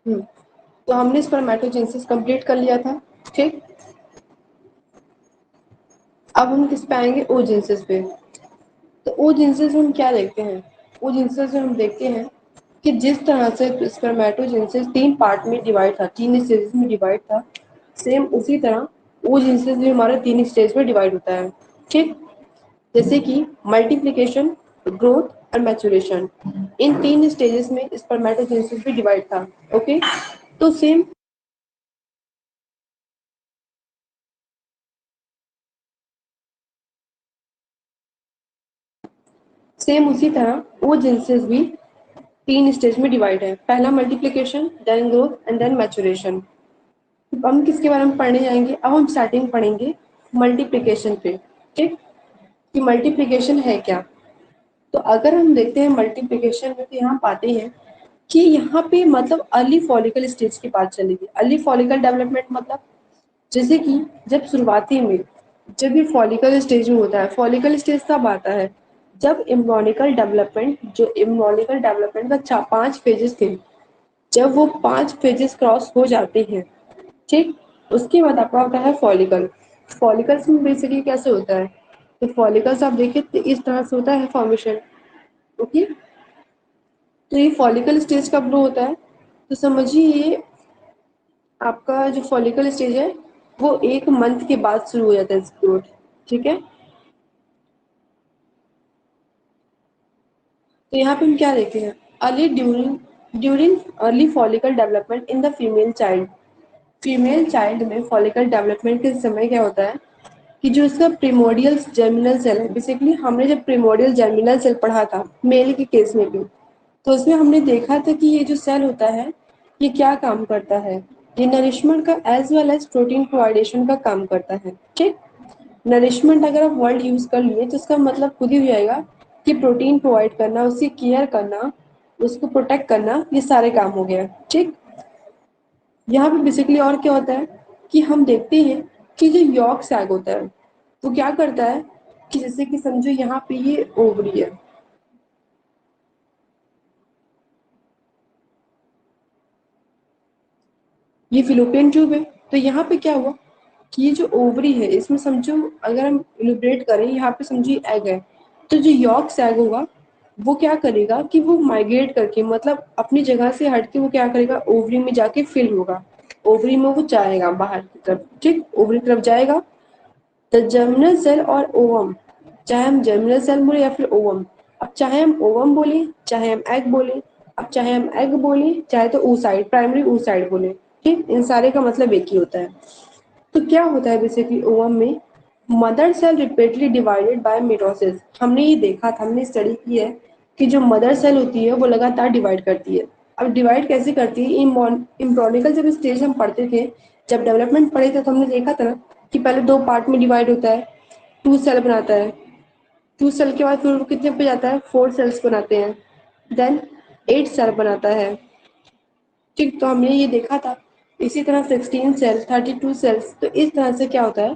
तो हमने spermatogenesis complete कर लिया था। ठीक, अब हम किस पे आएंगे, oogenesis पे। तो oogenesis में हम क्या देखते हैं, oogenesis में हम देखते हैं कि जिस तरह से स्पर्मेटोजेनेसिस 3 पार्ट में डिवाइड था, 3 स्टेजेस में डिवाइड था, सेम उसी तरह oogenesis भी हमारा 3 स्टेज में डिवाइड होता है। ठीक, जैसे कि मल्टीप्लिकेशन, ग्रोथ और मैच्योरेशन, इन 3 स्टेजेस में स्पर्मेटोजेनेसिस भी डिवाइड था। ओके, तो सेम उसी तरह oogenesis भी 3 स्टेज में डिवाइड है। पहला multiplication, then growth and then maturation. अब हम किसके बारे में पढ़ने जाएंगे, अब हम स्टार्टिंग पढ़ेंगे मल्टीप्लिकेशन पे। ठीक, कि मल्टीप्लिकेशन है क्या। तो अगर हम देखते हैं मल्टीप्लिकेशन में, तो यहाँ पाते हैं कि यहाँ पे मतलब अर्ली फॉलिकल स्टेज की बात चलेगी। अर्ली फॉलिकल डेवलपमेंट मतलब जैसे कि जब शुरुआती में, जब ये फॉलिकल स्टेज में होता है, फॉलिकल स्टेज कब आता है, जब इम्ब्रोनिकल डेवलपमेंट, जो इम्ब्रोनिकल डेवलपमेंट का 5 फेजेस थे, जब वो 5 फेजेस क्रॉस हो जाते हैं, ठीक, उसके बाद आपका होता है फॉलिकल। फॉलिकल्स में बेसिकली कैसे होता है, तो फॉलिकल्स आप देखिए तो इस तरह से होता है फॉर्मेशन। ओके, तो ये फॉलिकल स्टेज कब ग्रो होता है, तो समझिए ये आपका जो फॉलिकल स्टेज है वो 1 मंथ के बाद शुरू हो जाता है ग्रोथ। ठीक है, तो यहाँ पे हम क्या देखते हैं, early during during early follicle development in the female child. Female child में फॉलिकल डेवलपमेंट के समय क्या होता है कि जो इसका प्रिमोडियल जर्मिनल सेल है, बेसिकली हमने जब प्रिमोडियल जर्मिनल सेल पढ़ा था मेल के केस में भी, तो उसमें हमने देखा था कि ये जो सेल होता है ये क्या काम करता है, ये नरिशमेंट का एज वेल एज प्रोटीन प्रोवाइडेशन का काम करता है। ठीक, नरिशमेंट अगर आप वर्ड यूज कर लिए तो इसका मतलब खुद ही हो जाएगा कि प्रोटीन प्रोवाइड करना, उसकी केयर करना, उसको प्रोटेक्ट करना, ये सारे काम हो गए। ठीक, यहाँ पे बेसिकली और क्या होता है कि हम देखते हैं कि जो यॉर्क सैग होता है वो क्या करता है कि जैसे कि समझो यहाँ पे ये ओवरी है, ये फिलोपियन ट्यूब है, तो यहाँ पे क्या हुआ कि ये जो ओवरी है इसमें समझो, अगर हम इलिब्रेट करें यहाँ पे समझिए एग है, तो जो यॉर्क सैग होगा वो क्या करेगा कि वो माइग्रेट करके, मतलब अपनी जगह से हट के वो क्या करेगा, ओवरी में जाके फिल होगा, ओवरी में वो जाएगा बाहर की तरफ। ठीक, ओवरी की तरफ जाएगा। द जर्मिनल सेल और ओवम, चाहे हम जर्मिनल सेल बोले या फिर ओवम, अब चाहे हम ओवम बोले, चाहे हम एग बोले, अब चाहे हम एग बोले, चाहे तो oocyte, प्राइमरी oocyte बोले, ठीक, इन सारे का मतलब एक ही होता है। तो क्या होता है बेसिकली ओवम में, mother cell repeatedly divided by mitosis. हमने ये देखा था, हमने स्टडी की है कि जो मदर सेल होती है वो लगातार डिवाइड करती है। अब डिवाइड कैसे करती है, इम्ब्रोनिकल जब स्टेज हम पढ़ते थे, जब डेवलपमेंट पढ़े थे, तो हमने देखा था ना कि पहले 2 पार्ट में डिवाइड होता है, 2 सेल बनाता है, 2 सेल के बाद फिर वो कितने पे जाता है, 4 सेल्स बनाते हैं, देन 8 सेल बनाता है। ठीक, तो हमने ये देखा था। इसी तरह 16 सेल, 32 सेल्स, तो इस तरह से क्या होता है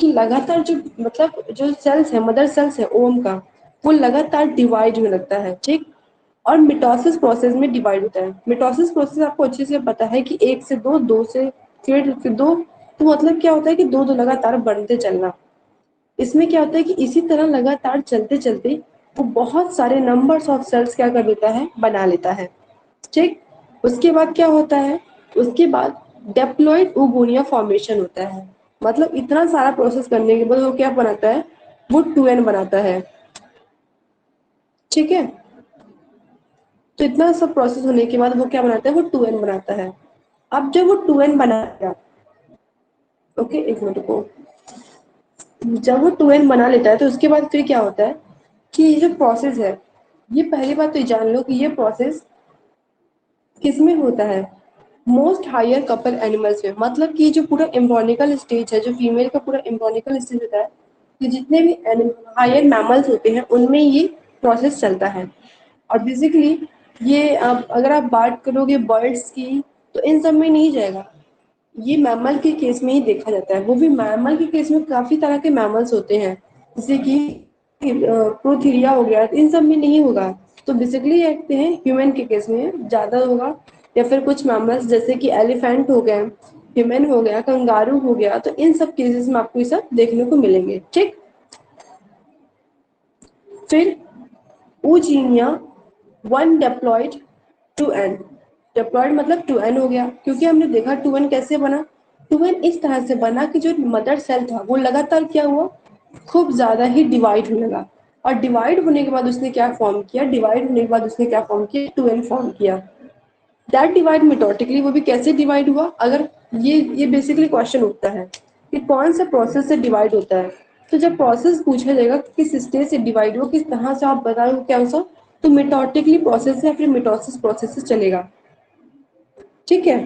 कि लगातार जो मतलब जो सेल्स है, मदर सेल्स है ओम का, वो लगातार डिवाइड होने लगता है। ठीक, और मिटोसिस प्रोसेस में डिवाइड होता है। मिटोसिस प्रोसेस आपको अच्छे से पता है कि 1 से 2, 2 से फिर 2, तो मतलब क्या होता है कि 2 2 लगातार बढ़ते चलना। इसमें क्या होता है कि इसी तरह लगातार चलते चलते वो बहुत सारे नंबर्स ऑफ सेल्स क्या कर देता है, बना लेता है। ठीक, उसके बाद क्या होता है, उसके बाद डेप्लॉइड ओगोनिया फॉर्मेशन होता है। मतलब इतना सारा प्रोसेस करने के बाद वो क्या बनाता है, वो 2n बनाता है। ठीक है, तो इतना सब प्रोसेस होने के बाद वो क्या बनाता है, वो 2n बनाता है। अब जब वो 2n बनाएगा, ओके एक मिनट को, जब वो 2n बना लेता है तो उसके बाद फिर क्या होता है कि ये जो प्रोसेस है, ये पहली बात तो ये जान लो कि ये प्रोसेस किसमें होता है, मोस्ट हायर कपल एनिमल्स में। मतलब कि जो पूरा एम्ब्रोनिकल स्टेज है, जो फीमेल का पूरा एम्ब्रोनिकल स्टेज होता है, कि जितने भी हायर मैमल्स होते हैं उनमें ये प्रोसेस चलता है। और बेसिकली ये अगर आप बात करोगे बर्ड्स की, तो इन सब में नहीं जाएगा, ये मैमल के केस में ही देखा जाता है। वो भी मैमल के केस में काफी तरह के मैमल्स होते हैं, जैसे कि प्रोथीरिया हो गया, इन सब में नहीं होगा। तो बेसिकली देखते हैं ह्यूमन के केस में ज्यादा होगा, या फिर कुछ मैमल्स जैसे कि एलिफेंट हो गया, ह्यूमन हो गया, कंगारू हो गया, तो इन सब केसेस में आपको ये सब देखने को मिलेंगे। ठीक, फिर oogonia one diploid two N. Diploid मतलब टू एन हो गया, क्योंकि हमने देखा टू एन कैसे बना। टू एन इस तरह से बना कि जो मदर सेल था वो लगातार क्या हुआ, खूब ज्यादा ही डिवाइड होने लगा। और डिवाइड होने के बाद उसने क्या फॉर्म किया, डिवाइड होने के बाद उसने क्या फॉर्म किया, टू एन फॉर्म किया। दैट डिवाइड मेटोटिकली, वो भी कैसे डिवाइड हुआ, अगर ये बेसिकली क्वेश्चन उठता है कि कौन सा प्रोसेस से डिवाइड होता है। तो जब प्रोसेस पूछा जाएगा किस स्टेज से डिवाइड हो, किस तरह से आप बताओगे क्या सा, तो मेटोटिकली प्रोसेस से या फिर मिटोसिस प्रोसेस से चलेगा। ठीक है,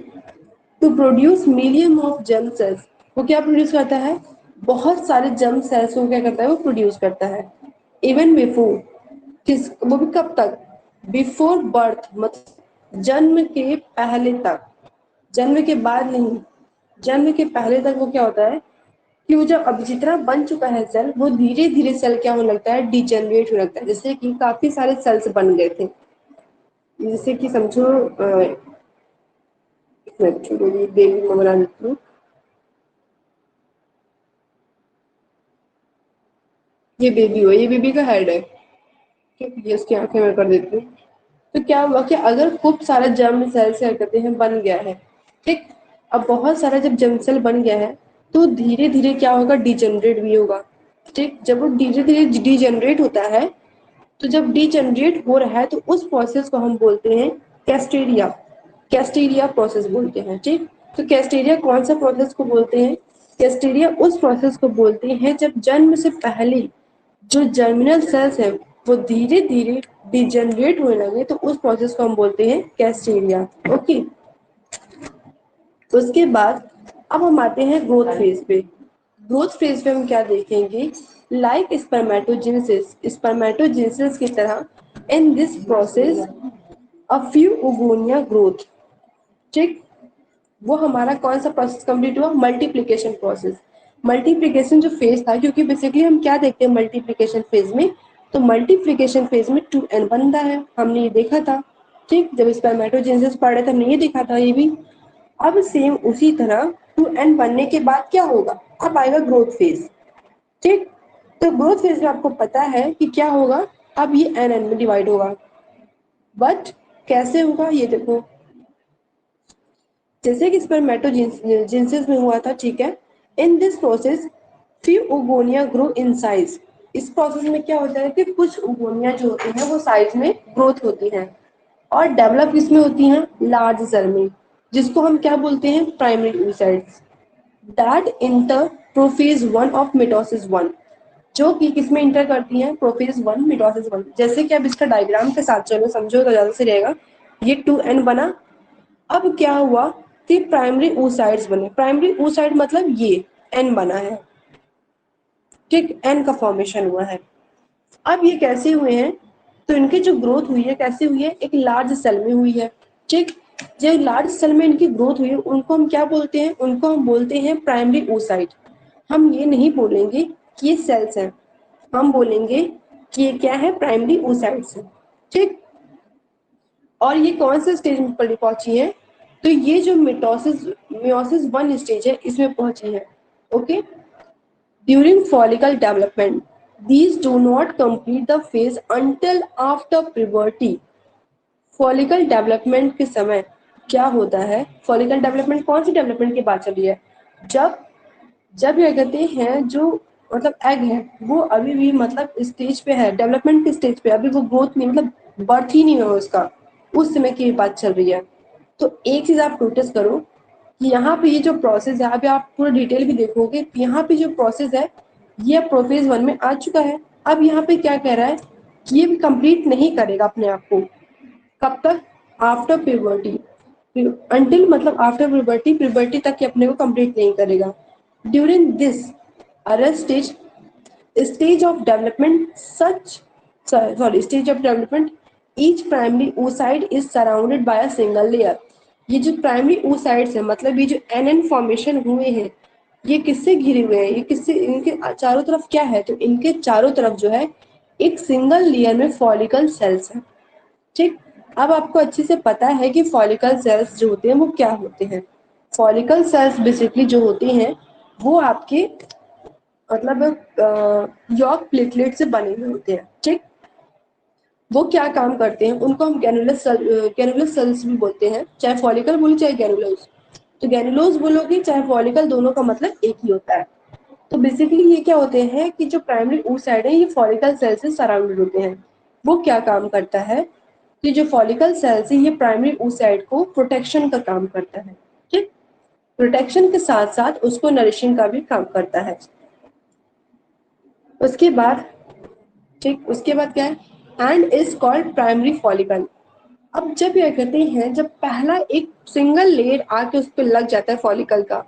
to produce million of germ cells, वो क्या प्रोड्यूस करता है, बहुत सारे जर्म सेल्स को क्या करता है, वो प्रोड्यूस करता है। इवन बिफोर, किस वो भी कब तक, बिफोर बर्थ मतलब जन्म के पहले तक, जन्म के बाद नहीं, जन्म के पहले तक वो क्या होता है कि वो जब अब जितना बन चुका है सेल, वो धीरे धीरे सेल क्या होने लगता है, डिजेनरेट होने लगता है। जैसे कि काफी सारे सेल्स बन गए थे, जैसे कि समझो बेबी ममरा निकलू, ये बेबी हो, ये बेबी का हेड है। ठीक, ये इसकी आंखें मैं कर देती हूँ। तो क्या हुआ कि अगर खूब सारा जर्म सेल से कहते हैं बन गया है, ठीक, अब बहुत सारा जब जर्म सेल बन गया है तो धीरे धीरे क्या होगा, डिजेनरेट भी होगा। ठीक, जब वो धीरे धीरे डिजेनरेट होता है, तो जब डिजेनरेट हो रहा है तो उस प्रोसेस को हम बोलते हैं कैस्टेरिया, कैस्टेरिया प्रोसेस बोलते हैं। ठीक, तो कैस्टेरिया कौन सा प्रोसेस को बोलते हैं, कैस्टेरिया उस प्रोसेस को बोलते हैं जब जन्म से पहले जो जर्मिनल सेल्स है वो धीरे धीरे डिजेनरेट होने लगे, तो उस प्रोसेस को हम बोलते हैं कैस्टेरिया। ओके, उसके बाद अब हम आते हैं ग्रोथ फेज पे। ग्रोथ फेज पे हम क्या देखेंगे, लाइक स्पर्मेटोजेनेसिस, स्पर्मेटोजेनेसिस की तरह in this process a few oogonia growth. ठीक, वो हमारा कौन सा प्रोसेस कंप्लीट हुआ, मल्टीप्लिकेशन प्रोसेस। मल्टीप्लिकेशन जो फेज था, क्योंकि बेसिकली हम क्या देखते हैं मल्टीप्लिकेशन फेज में, तो मल्टीप्लिकेशन फेज में टू एन बनता है, हमने ये देखा था। ठीक, जब स्पर्मेटोजेनेसिस पढ़ रहे थे हमने ये देखा था ये भी। अब सेम उसी तरह टू एन बनने के बाद क्या होगा, अब आएगा ग्रोथ फेज। ठीक, तो ग्रोथ फेज में आपको पता है कि क्या होगा, अब ये एन एन में डिवाइड होगा। बट कैसे होगा ये देखो, जैसे कि स्पर्मेटोजेनेसिस में हुआ था। ठीक है, in this process few oogonia grow in size. इस प्रोसेस में क्या होता है कि कुछ ओगोनिया जो होती हैं वो साइज में ग्रोथ होती हैं, और डेवलप किसमें होती हैं, लार्ज सेल में, जिसको हम क्या बोलते हैं, primary oocytes। That inter prophase one of mitosis one, जो कि किसमें इंटर करती हैं, प्रोफेज वन मिटोसिस वन। जैसे कि अब इसका डायग्राम के साथ चलो समझो तो ज्यादा से रहेगा। ये टू एन बना, अब क्या हुआ कि प्राइमरी oocytes बने, प्राइमरी oocyte मतलब ये एन बना है। ठीक, एन का फॉर्मेशन हुआ है। अब ये कैसे हुए हैं, तो इनकी जो ग्रोथ हुई है कैसे हुई है, एक लार्ज सेल में हुई है। ठीक, जो लार्ज सेल में इनकी ग्रोथ हुई है उनको हम क्या बोलते हैं, उनको हम बोलते हैं प्राइमरी oocyte। हम ये नहीं बोलेंगे कि ये सेल्स हैं, हम बोलेंगे कि ये क्या है, प्राइमरी oocytes है। ठीक, और ये कौन से स्टेज में पहुंची है, तो ये जो मिटोसिस मियोसिस वन स्टेज है इसमें पहुंची है। Okay, during follicle development these do not complete the phase until after puberty। Follicle development के समय क्या होता है, फॉलिकल डेवलपमेंट कौन सी डेवलपमेंट की बात चल रही है, जब जब ये कहते हैं जो मतलब एग है वो अभी भी मतलब स्टेज पे है, डेवलपमेंट के स्टेज पे, अभी वो ग्रोथ नहीं मतलब बर्थ ही नहीं हुआ उसका, उस समय की बात चल रही है। तो एक चीज आप नोटिस करो कि यहाँ पे ये जो प्रोसेस है, अभी आप पूरा डिटेल भी देखोगे, यहाँ पे जो प्रोसेस है ये प्रोफेज वन में आ चुका है। अब यहाँ पे क्या कह रहा है कि ये भी कंप्लीट नहीं करेगा अपने आप को, कब तक, आफ्टर प्यूबर्टी, अंटिल मतलब आफ्टर प्यूबर्टी, प्यूबर्टी तक ये अपने को कंप्लीट नहीं करेगा। ड्यूरिंग दिस अरे stage of development such sorry stage of development each primary oocyte is surrounded by a single layer। ये जो प्राइमरी oocytes है मतलब ये जो एन फॉर्मेशन हुए हैं, ये किससे घिरे हुए हैं, ये किससे, इनके चारों तरफ क्या है, तो इनके चारों तरफ जो है एक सिंगल लेयर में फॉलिकल सेल्स है। ठीक, अब आपको अच्छे से पता है कि फॉलिकल सेल्स जो होते हैं वो क्या होते हैं। फॉलिकल सेल्स बेसिकली जो होते हैं वो आपके मतलब यॉर्क प्लेटलेट से बने हुए होते हैं, ठीक। वो क्या काम करते हैं, उनको हम ग्रैनुलस सेल्स भी बोलते हैं, चाहे फॉलिकल बोलो चाहे ग्रैनुलोज। तो ग्रैनुलोज बोलोगे चाहे फॉलिकल, दोनों का मतलब एक ही होता है। तो बेसिकली ये क्या होते हैं कि जो प्राइमरी oocyte है ये फॉलिकल सेल से सराउंडेड होते हैं। वो क्या काम करता है कि जो फॉलिकल सेल्स है ये प्राइमरी oocyte को प्रोटेक्शन का काम करता है, ठीक। प्रोटेक्शन के साथ साथ उसको नरिशिंग का भी काम करता है। उसके बाद, ठीक, उसके बाद क्या है, and is called primary follicle. अब जब क्या कहते हैं, जब पहला एक सिंगल लेयर आके उस पर लग जाता है फॉलिकल का,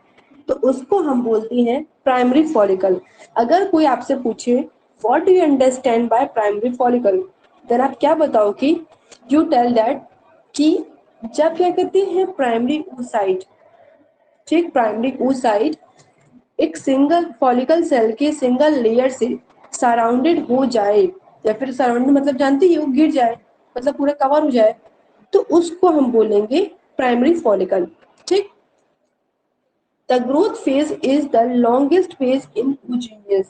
तो उसको हम बोलते हैं प्राइमरी फॉलिकल। अगर कोई आपसे पूछे what do you understand by primary follicle, then आप क्या बताओ कि यू टेल दैट कि जब क्या कहते हैं प्राइमरी oocyte, ठीक, प्राइमरी oocyte एक सिंगल फॉलिकल सेल के सिंगल लेयर से सराउंडेड हो जाए, या फिर सराउंडेड मतलब जानते ही हो, गिर जाए, मतलब पूरा कवर हो जाए, तो उसको हम बोलेंगे प्राइमरी फॉलिकल, ठीक। The growth phase is the longest phase in oogenesis।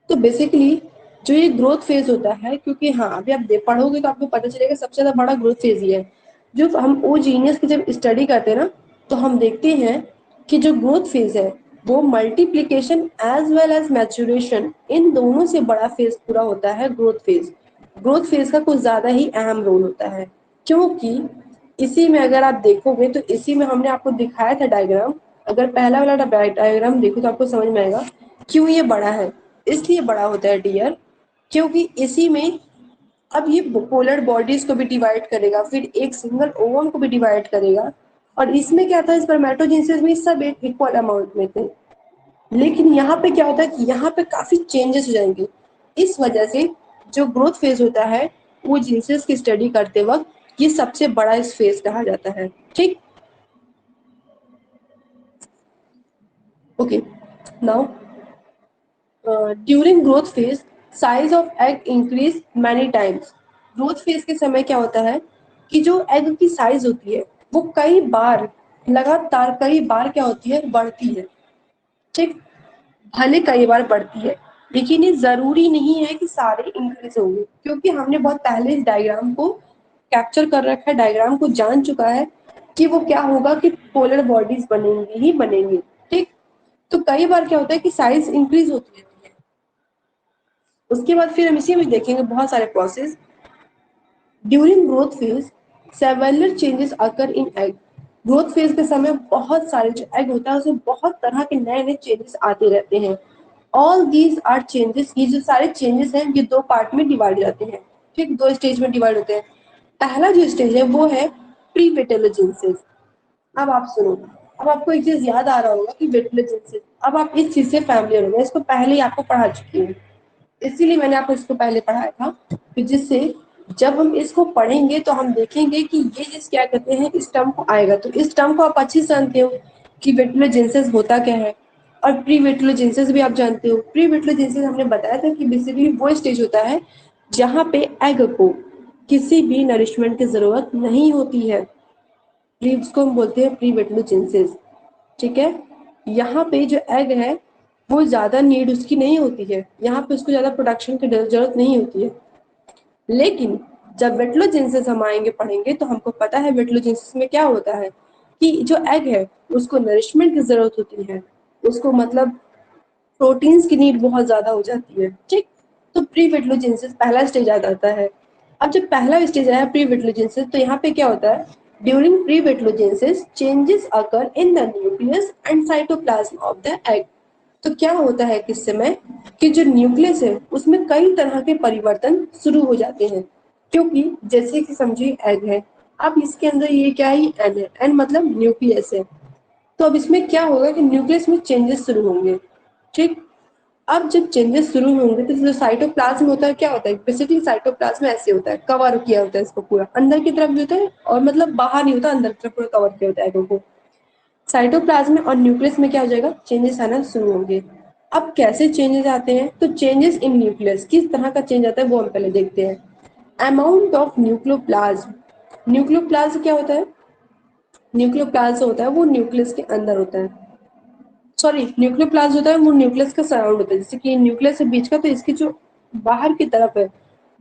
तो बेसिकली जो ये ग्रोथ फेज होता है, क्योंकि हाँ अभी आप पढ़ोगे तो आपको पता चलेगा सबसे ज्यादा बड़ा ग्रोथ फेज ही है। जो हम oogenesis की जब स्टडी करते हैं ना, तो हम देखते हैं कि जो ग्रोथ फेज है वो multiplication as well as maturation, इन दोनों से बड़ा फेज पूरा होता है ग्रोथ फेज। ग्रोथ फेज का कुछ ज्यादा ही अहम रोल होता है, क्योंकि इसी में अगर आप देखोगे तो इसी में हमने आपको दिखाया था डायग्राम। अगर पहला वाला डायग्राम देखो तो आपको समझ में आएगा क्यों ये बड़ा है। इसलिए बड़ा होता है डियर, क्योंकि इसी में अब ये पोलर बॉडीज को भी डिवाइड करेगा, फिर एक सिंगल ओवम को भी डिवाइड करेगा। और इसमें क्या था, स्पर्मेटोजेनेसिस में सब एक इक्वल अमाउंट में थे, लेकिन यहाँ पे क्या होता है कि यहाँ पे काफी चेंजेस हो जाएंगे। इस वजह से जो ग्रोथ फेज होता है वो जीन्सेस की स्टडी करते वक्त ये सबसे बड़ा इस फेज कहा जाता है, ठीक। Okay, now during growth phase size of egg increase many times. Growth phase के समय क्या होता है कि जो एग की साइज होती है वो कई बार, लगातार कई बार क्या होती है, बढ़ती है, ठीक। भले कई बार बढ़ती है, लेकिन ये जरूरी नहीं है कि सारे इंक्रीज होंगे, क्योंकि हमने बहुत पहले इस डायग्राम को कैप्चर कर रखा है, डायग्राम को जान चुका है कि वो क्या होगा कि पोलर बॉडीज बनेंगी ही बनेंगी, ठीक। तो कई बार क्या होता है कि साइज इंक्रीज होती है। उसके बाद फिर हम इसी में देखेंगे बहुत सारे process. During growth phase several changes occur in egg. Growth phase के समय बहुत सारे जो एग होता है उसमें बहुत तरह के नए नए चेंजेस आते रहते हैं। ऑल दीज आर चेंजेस, ये जो सारे चेंजेस हैं ये दो पार्ट में डिवाइड जाते हैं, ठीक, दो स्टेज में डिवाइड होते हैं। पहला जो स्टेज है वो है प्री वेटेलोजेनेसिस। अब आप सुनो, अब आपको एक चीज याद आ रहा होगा कि वेटेलोजेनेसिस, अब आप इस चीज से फैमिलियर हो गए, इसको पहले ही आपको पढ़ा चुकी हूँ, इसीलिए मैंने आपको इसको पहले पढ़ाया था, कि जिससे जब हम इसको पढ़ेंगे तो हम देखेंगे कि ये चीज क्या कहते हैं, इस टर्म को आएगा, तो इस टर्म को आप अच्छे से जानते हो कि वेटेलोजेनेसिस होता क्या है। और प्री वेटेलोजेनेसिस भी आप जानते हो। प्री वेटेलोजेनेसिस हमने बताया था कि बेसिकली वो स्टेज होता है जहाँ पे एग को किसी भी नरिशमेंट की जरूरत नहीं होती है, इसको हम बोलते हैं प्री वेटेलोजेनेसिस, ठीक है। यहाँ पे जो एग है वो ज्यादा नीड उसकी नहीं होती है, यहाँ पे उसको ज्यादा प्रोडक्शन की जरूरत नहीं होती है। लेकिन जब वेटलोजेनेसिस हम आएंगे पढ़ेंगे तो हमको पता है वेटलोजेनेसिस में क्या होता है कि जो एग है उसको नरिशमेंट की जरूरत होती है, उसको मतलब प्रोटीन्स की नीड बहुत ज्यादा हो जाती है, ठीक। तो प्री वेटलोजेनेसिस पहला स्टेज आ जाता है। अब जब पहला स्टेज आया प्री वेटलोजेनेसिस, तो यहाँ पे क्या होता है, during pre vitellogenesis changes occur in the nucleus and cytoplasm of the egg. तो क्या होता है किस समय कि जो न्यूक्लियस है उसमें कई तरह के परिवर्तन शुरू हो जाते हैं, क्योंकि जैसे कि समझिए एग है, अब इसके अंदर ये क्या है, एन है, एन मतलब न्यूक्लियस है। तो अब इसमें क्या होगा कि न्यूक्लियस में चेंजेस शुरू होंगे, ठीक। अब जब चेंजेस शुरू होंगे तो जो साइटोप्लाज्म होता है क्या होता है, बेसिकली साइटोप्लाज्म ऐसे होता है, कवर किया होता है इसको पूरा अंदर की तरफ भी होता है, और मतलब बाहर नहीं होता, अंदर की तरफ पूरा कवर किया होता है एगो को। साइटोप्लाज्म और न्यूक्लियस में क्या हो जाएगा, चेंजेस आना शुरू होंगे। अब कैसे चेंजेस आते हैं, तो चेंजेस इन न्यूक्लियस किस तरह का चेंज आता है वो हम पहले देखते हैं। अमाउंट ऑफ न्यूक्लियोप्लाज्म न्यूक्लियोप्लाज्म क्या होता है? न्यूक्लियोप्लाज्म होता है वो न्यूक्लियस के अंदर होता है, सॉरी न्यूक्लियोप्लाज्म होता है वो न्यूक्लियस का सराउंड होता है, जैसे कि न्यूक्लियस है बीच का, तो इसकी जो बाहर की तरफ है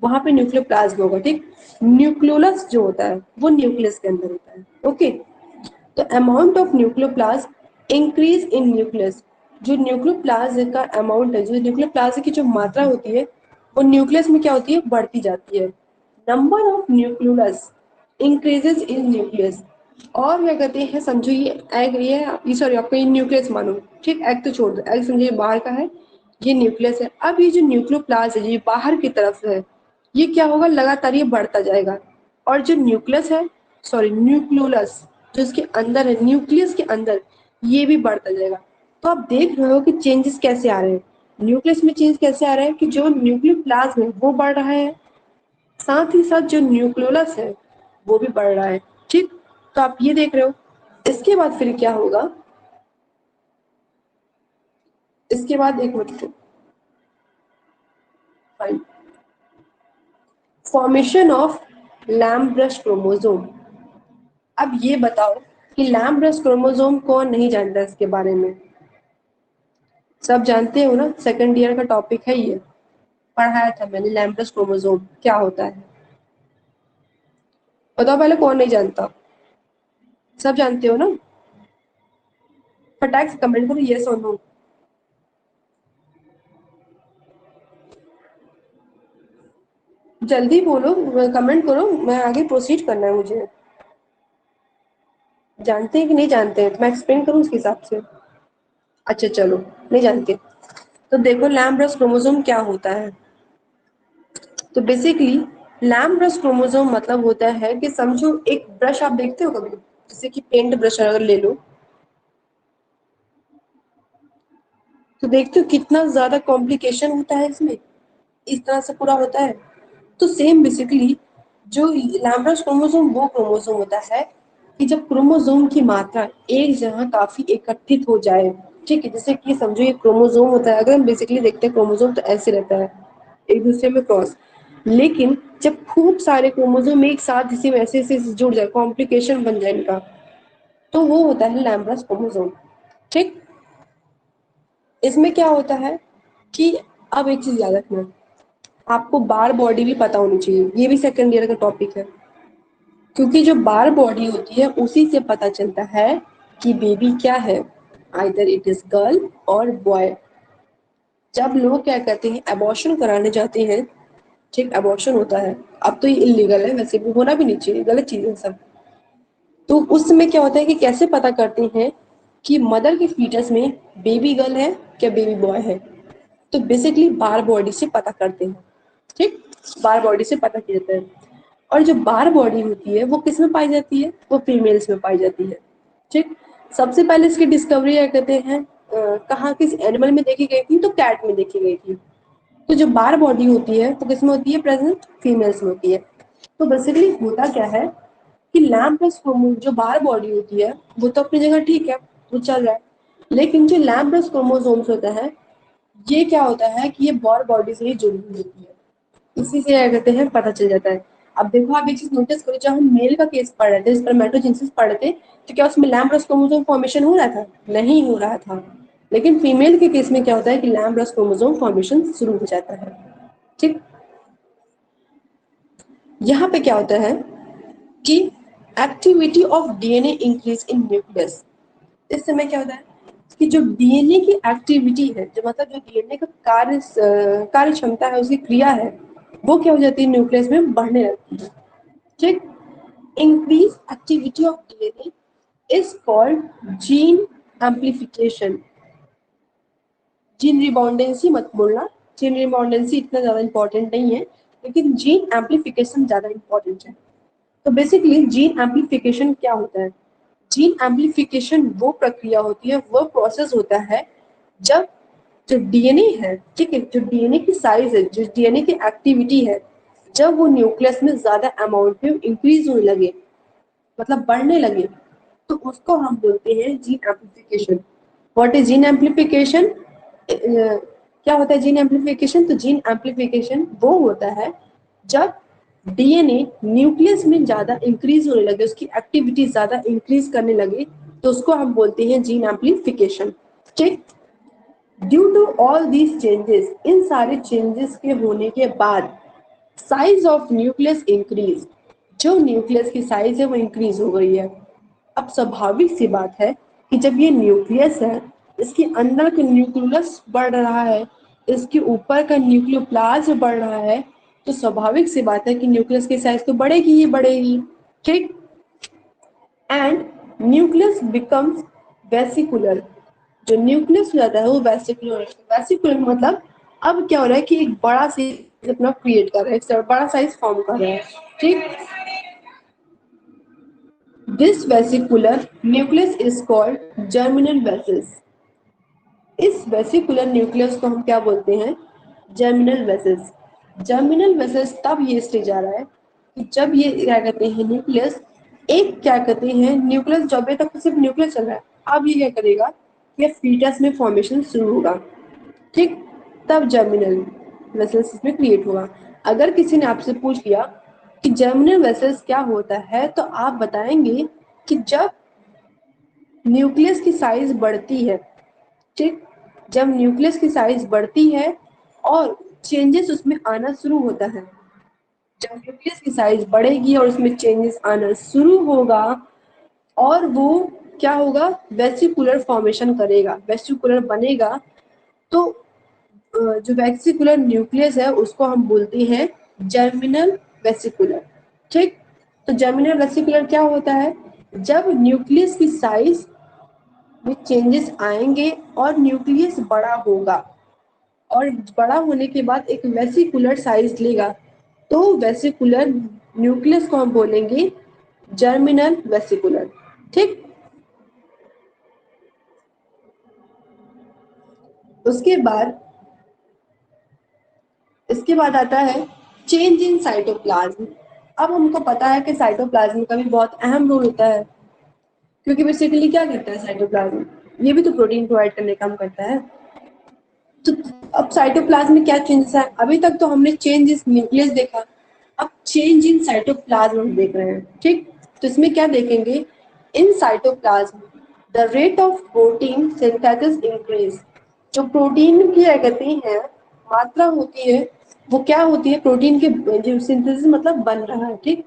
वहां पे न्यूक्लियोप्लाज्म होगा, ठीक। न्यूक्लियोलस जो होता है वो न्यूक्लियस के अंदर होता है, ओके। तो amount of nucleoplasm increase in nucleus, जो न्यूक्लियोप्लाज्म का अमाउंट है, जो न्यूक्लियोप्लाज्म की जो मात्रा होती है वो न्यूक्लियस में क्या होती है, बढ़ती जाती है। Number of nucleolus increases in nucleus, और क्या कहते हैं, समझो ये एग, ये सॉरी आपका ये न्यूक्लियस मानो, ठीक। एग तो छोड़ दो, एग समझो ये बाहर का है, ये न्यूक्लियस है। अब ये जो न्यूक्लियोप्लाज्म है ये बाहर की तरफ है, ये क्या होगा, लगातार ये बढ़ता जाएगा। और जो न्यूक्लियस है, सॉरी न्यूक्लियोलस जो इसके अंदर है, न्यूक्लियस के अंदर, ये भी बढ़ता जाएगा। तो आप देख रहे हो कि चेंजेस कैसे आ रहे हैं, न्यूक्लियस में चेंज कैसे आ रहा है कि जो न्यूक्लियोप्लाज्म है वो बढ़ रहा है, साथ ही साथ जो न्यूक्लियोलस है वो भी बढ़ रहा है, ठीक। तो आप ये देख रहे हो। इसके बाद फिर क्या होगा, इसके बाद एक minute, formation of lampbrush chromosome. अब ये बताओ कि लैम्ब्रश क्रोमोसोम कौन नहीं जानता इसके बारे में? सब जानते हो ना, सेकंड ईयर का टॉपिक है ये, पढ़ाया था मैंने, लैम्ब्रश क्रोमोसोम क्या होता है। बताओ पहले कौन नहीं जानता, सब जानते हो ना? फटाक से कमेंट करो यस और नो। जल्दी बोलो, कमेंट करो, मैं आगे प्रोसीड करना है मुझे। जानते हैं कि नहीं जानते हैं, तो मैं एक्सप्लेन करूँ उसके हिसाब से। अच्छा चलो, नहीं जानते तो देखो लैम्ब्रश क्रोमोसोम क्या होता है। तो बेसिकली लैम्ब्रश क्रोमोसोम मतलब होता है कि समझो एक ब्रश आप देखते हो कभी, जैसे कि पेंट ब्रश अगर ले लो, तो देखते हो कितना ज्यादा कॉम्प्लिकेशन होता है इसमें, इस तरह से पूरा होता है। तो सेम बेसिकली जो लैम्ब्रश क्रोमोसोम वो क्रोमोसोम होता है कि जब क्रोमोसोम की मात्रा एक जगह काफी एकत्रित हो जाए, ठीक है। जैसे कि समझो ये क्रोमोसोम होता है, अगर हम बेसिकली देखते हैं क्रोमोसोम तो ऐसे रहता है एक दूसरे में क्रॉस, लेकिन जब खूब सारे क्रोमोसोम एक साथ इसी में ऐसे ऐसे जुड़ जाए, कॉम्प्लिकेशन बन जाए इनका, तो वो होता है लैम्ब्रश क्रोमोसोम, ठीक। इसमें क्या होता है कि अब एक चीज याद रखना, आपको बार बॉडी भी पता होनी चाहिए, ये भी सेकंड ईयर का टॉपिक है, क्योंकि जो बार बॉडी होती है उसी से पता चलता है कि बेबी क्या है, आइदर इट इज गर्ल और बॉय। जब लोग क्या कहते हैं अबॉर्शन कराने जाते हैं, ठीक, अबॉर्शन होता है, अब तो ये इलीगल है, वैसे भी होना भी नहीं चाहिए, गलत चीज है सब। तो उस समय क्या होता है कि कैसे पता करते हैं कि मदर के फीटस में बेबी गर्ल है क्या बेबी बॉय है, तो बेसिकली बार बॉडी से पता करते हैं, ठीक। बार बॉडी से पता किया जाता है। और जो बार बॉडी होती है वो किस में पाई जाती है, वो फीमेल्स में पाई जाती है, ठीक। सबसे पहले इसकी डिस्कवरी क्या कहते हैं, कहाँ, किस एनिमल में देखी गई थी, तो कैट में देखी गई थी। तो जो बार बॉडी होती है वो किसमें होती है, प्रेजेंट फीमेल्स में होती है। तो बेसिकली होता क्या है कि लैम्प प्लस क्रोमो जो बार बॉडी होती है वो तो अपनी जगह ठीक है, वो चल रहा है, लेकिन जो लैम्प प्लस क्रोमोसोम्स होता है ये क्या होता है कि ये बार बॉडी से ही जुड़ी हुई होती है, इसी से क्या कहते हैं पता चल जाता है। अब देखो आप एक चीज नोटिस करो, जब हम मेल का केस पढ़ रहे थे, स्पर्मेटोजेनेसिस पढ़ रहे थे, तो क्या उसमें लैम्प प्लस क्रोमोसोम फॉर्मेशन हो रहा था? नहीं हो रहा था। लेकिन फीमेल के केस में क्या होता है कि लैम्प प्लस क्रोमोसोम फॉर्मेशन शुरू हो जाता है, ठीक। यहाँ पे क्या होता है कि activity of DNA increase in nucleus. इस समय क्या होता है कि जो डीएनए की एक्टिविटी है, जो मतलब जो डीएनए का कार्य क्षमता है, उसकी क्रिया है, वो क्या हो जाती है, न्यूक्लियस में बढ़ने लगती है, ठीक। Increase activity of DNA is called gene amplification. Gene redundancy मत बोलना, जीन रिबॉन्डेंसी इतना ज्यादा इंपॉर्टेंट नहीं है, लेकिन जीन एम्प्लीफिकेशन ज्यादा इंपॉर्टेंट है। तो बेसिकली जीन एम्प्लीफिकेशन क्या होता है, जीन एम्प्लीफिकेशन वो प्रक्रिया होती है, वो प्रोसेस होता है जब जो डीएनए है, ठीक है, जो डीएनए की साइज है, जो डीएनए की एक्टिविटी है, जब वो न्यूक्लियस में ज्यादा अमाउंट में इंक्रीज होने लगे, मतलब बढ़ने लगे, तो उसको हम बोलते हैं gene amplification. What is gene amplification? क्या होता है जीन एम्प्लीफिकेशन? तो जीन एम्प्लीफिकेशन वो होता है जब डीएनए न्यूक्लियस में ज्यादा इंक्रीज होने लगे, उसकी एक्टिविटी ज्यादा इंक्रीज करने लगे, तो उसको हम बोलते हैं जीन एम्प्लीफिकेशन। ठीक, due to all these changes, इन सारे चेंजेस के होने के बाद साइज ऑफ न्यूक्लियस इंक्रीज, जो न्यूक्लियस की साइज है वो इंक्रीज हो गई है। अब स्वाभाविक सी बात है कि जब ये न्यूक्लियस है, इसके अंदर का न्यूक्लियस बढ़ रहा है, इसके ऊपर का न्यूक्लियोप्लाज्म बढ़ रहा है, तो स्वाभाविक सी बात है कि न्यूक्लियस की साइज तो बढ़ेगी ही बढ़ेगी। ठीक, एंड न्यूक्लियस बिकम्स वेसिकुलर, जो न्यूक्लियस हो जाता है वो वेसिकुलर है। वेसिकुलर मतलब अब क्या हो रहा है कि एक बड़ा साइज अपना क्रिएट कर रहा है, एक बड़ा साइज फॉर्म कर रहा है। ठीक, this vesicular nucleus is called germinal vessels. इस वेसिकुलर न्यूक्लियस को हम क्या बोलते हैं? Germinal vessels. जर्मिनल वेसल्स तब ये स्टेज आ रहा है कि जब ये क्या कहते हैं न्यूक्लियस, एक क्या कहते हैं न्यूक्लियस, जब तक तो सिर्फ न्यूक्लियस चल रहा है, अब ये क्या करेगा, ये फीटस में फॉर्मेशन शुरू होगा। ठीक, तब जर्मिनल वेसल्स इसमें क्रिएट होगा। अगर किसी ने आपसे पूछ लिया कि जर्मिनल वेसल्स क्या होता है, तो आप बताएंगे कि जब न्यूक्लियस की साइज बढ़ती है, ठीक, जब न्यूक्लियस की साइज बढ़ती है और चेंजेस उसमें आना शुरू होता है, जब न्यूक्लियस की साइज बढ़ेगी और उसमें चेंजेस आना शुरू होगा, और वो क्या होगा, वेसिकुलर फॉर्मेशन करेगा, वेसिकुलर बनेगा, तो जो वेसिकुलर न्यूक्लियस है उसको हम बोलते हैं जर्मिनल वेसिकुलर। ठीक, तो जर्मिनल वेसिकुलर क्या होता है? जब न्यूक्लियस की साइज में चेंजेस आएंगे और न्यूक्लियस बड़ा होगा, और बड़ा होने के बाद एक वेसिकुलर साइज लेगा, तो वेसिकुलर न्यूक्लियस को हम बोलेंगे जर्मिनल वेसिकुलर। ठीक, उसके बाद इसके बाद आता है चेंज इन साइटोप्लाज्म। अब हमको पता है कि साइटोप्लाज्म का भी बहुत अहम रोल होता है, क्योंकि बेसिकली क्या करता है साइटोप्लाज्म, ये भी तो प्रोटीन प्रोवाइड करने का काम करता है। तो अब साइटोप्लाज्म में क्या चेंजेस है? अभी तक तो हमने चेंज इन न्यूक्लियस देखा, अब चेंज इन साइटोप्लाज्म हम देख रहे हैं। ठीक, तो इसमें क्या देखेंगे, in cytoplasm the rate of protein synthesis increase. जो प्रोटीन की क्या कहते हैं मात्रा होती है, वो क्या होती है, प्रोटीन के जो सिंथेसिस मतलब बन रहा है। ठीक,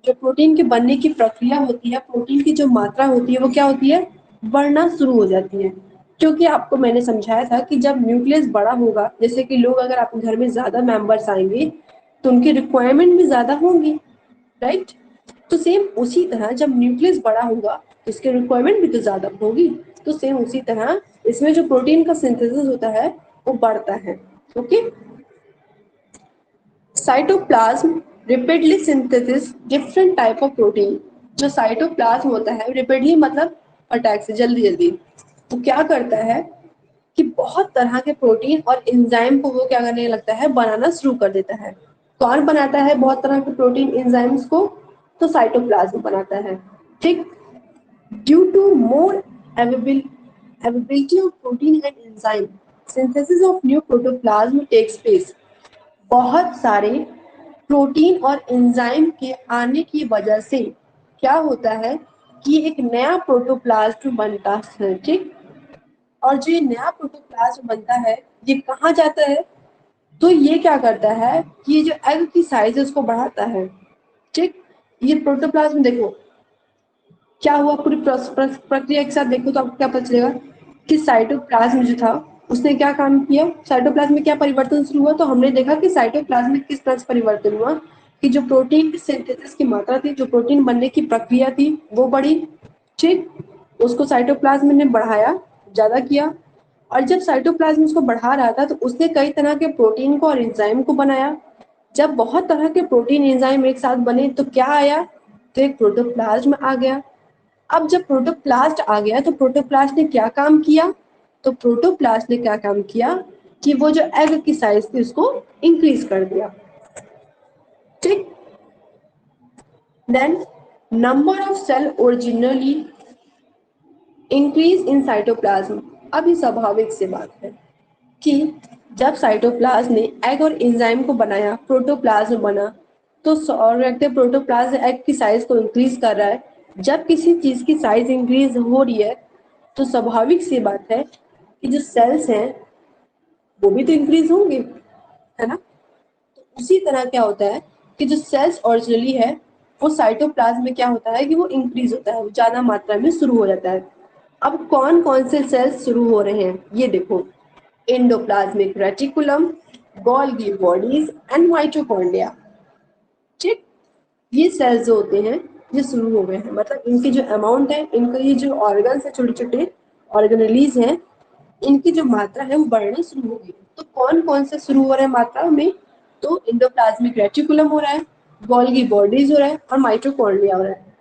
जो प्रोटीन के बनने की प्रक्रिया होती है, प्रोटीन की जो मात्रा होती है वो क्या होती है, बढ़ना शुरू हो जाती है। क्योंकि आपको मैंने समझाया था कि जब न्यूक्लियस बड़ा होगा, जैसे कि लोग अगर आपके घर में ज्यादा मेंबर्स आएंगे तो उनकी रिक्वायरमेंट भी ज्यादा होंगी, राइट? तो सेम उसी तरह जब न्यूक्लियस बड़ा होगा तो इसकी रिक्वायरमेंट भी तो ज्यादा होगी। तो सेम उसी तरह इसमें जो प्रोटीन का सिंथेसिस होता है वो बढ़ता है। Okay, cytoplasm repeatedly synthesis different type of protein. जो साइटोप्लाज्म होता है रिपीटली मतलब अटैक से जल्दी जल्दी, वो क्या करता है कि बहुत तरह के प्रोटीन और एंजाइम को वो क्या करने लगता है, बनाना शुरू कर देता है। कौन बनाता है बहुत तरह के प्रोटीन एंजाइम्स को? तो साइटोप्लाज्म बनाता है। ठीक, due to more availability of protein and enzyme, synthesis of new protoplasm takes place। बहुत सारे प्रोटीन और एंजाइम के आने की वजह से क्या होता है कि एक नया प्रोटोप्लाज्म बनता है। ठीक, और जो ये नया प्रोटोप्लाज्म बनता है ये कहाँ जाता है, तो ये क्या करता है कि ये जो एग की साइज है उसको बढ़ाता है। ठीक, ये प्रोटोप्लाज्म देखो क्या हुआ, पूरी प्रक्रिया एक साथ देखो तो आपको क्या पता चलेगा कि साइटोप्लाज्म जो था उसने क्या काम किया, साइटोप्लाज्म में क्या परिवर्तन शुरू हुआ। तो हमने देखा कि साइटोप्लाज्म में किस तरह से परिवर्तन हुआ कि जो प्रोटीन की सिंथेसिस की मात्रा थी, जो प्रोटीन बनने की प्रक्रिया थी वो बढ़ी। ठीक, उसको साइटोप्लाज्म ने बढ़ाया, ज्यादा किया, और जब साइटोप्लाज्म उसको बढ़ा रहा था तो उसने कई तरह के प्रोटीन को और एंजाइम को बनाया। जब बहुत तरह के प्रोटीन एंजाइम एक साथ बने तो क्या आया, तो एक प्रोटोप्लाज्म आ गया। अब जब प्रोटोप्लास्ट आ गया तो प्रोटोप्लास्ट ने क्या काम किया, तो प्रोटोप्लास्ट ने क्या काम किया कि वो जो एग की साइज थी उसको इंक्रीज कर दिया। ठीक, then number of cell originally increase in cytoplasm. अभी स्वाभाविक से बात है कि जब साइटोप्लाज्म ने एग और एंजाइम को बनाया, प्रोटोप्लाज्म बना, तो सौरव्यक्तिक प्रोटोप्लाज्म एग की साइज को इंक्रीज कर रहा है। जब किसी चीज की साइज इंक्रीज हो रही है तो स्वाभाविक सी बात है कि जो सेल्स हैं वो भी तो इंक्रीज होंगे, है ना। तो उसी तरह क्या होता है कि जो सेल्स ओरिजिनली है वो साइटोप्लाज्म में क्या होता है कि वो इंक्रीज होता है, ज्यादा मात्रा में शुरू हो जाता है। अब कौन कौन से सेल्स शुरू हो रहे हैं ये देखो, endoplasmic reticulum, Golgi bodies and mitochondria. ठीक, ये सेल्स जो होते हैं ये शुरू हो गए हैं, मतलब इनकी जो अमाउंट है, इनका ये जो ऑर्गन्स है, छोटे छोटे ऑर्गेनेलीज हैं, इनकी जो मात्रा है वो बढ़ना शुरू हो गई। तो कौन कौन से शुरू हो रहे हैं मात्रा में, तो एंडोप्लाज्मिक रेटिकुलम हो रहा है, गोल्गी बॉडीज हो रहा है और माइटोकॉन्ड्रिया हो रहा है।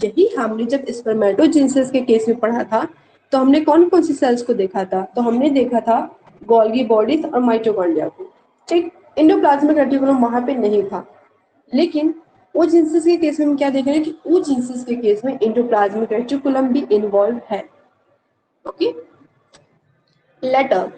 यही हमने जब स्पर्मेटोजेनेसिस के केस में पढ़ा था तो हमने कौन कौन सी सेल्स को देखा था, तो हमने देखा था गोल्गी बॉडीज और माइटोकॉन्ड्रिया को। ठीक, एंडोप्लाज्मिक रेटिकुलम वहां पे नहीं था। लेकिन ओजेनेसिस के केस में हम क्या देख रहे हैं कि ओजेनेसिस के केस में एंडोप्लाज्मिक रेटिकुलम भी इन्वॉल्व है। Okay, later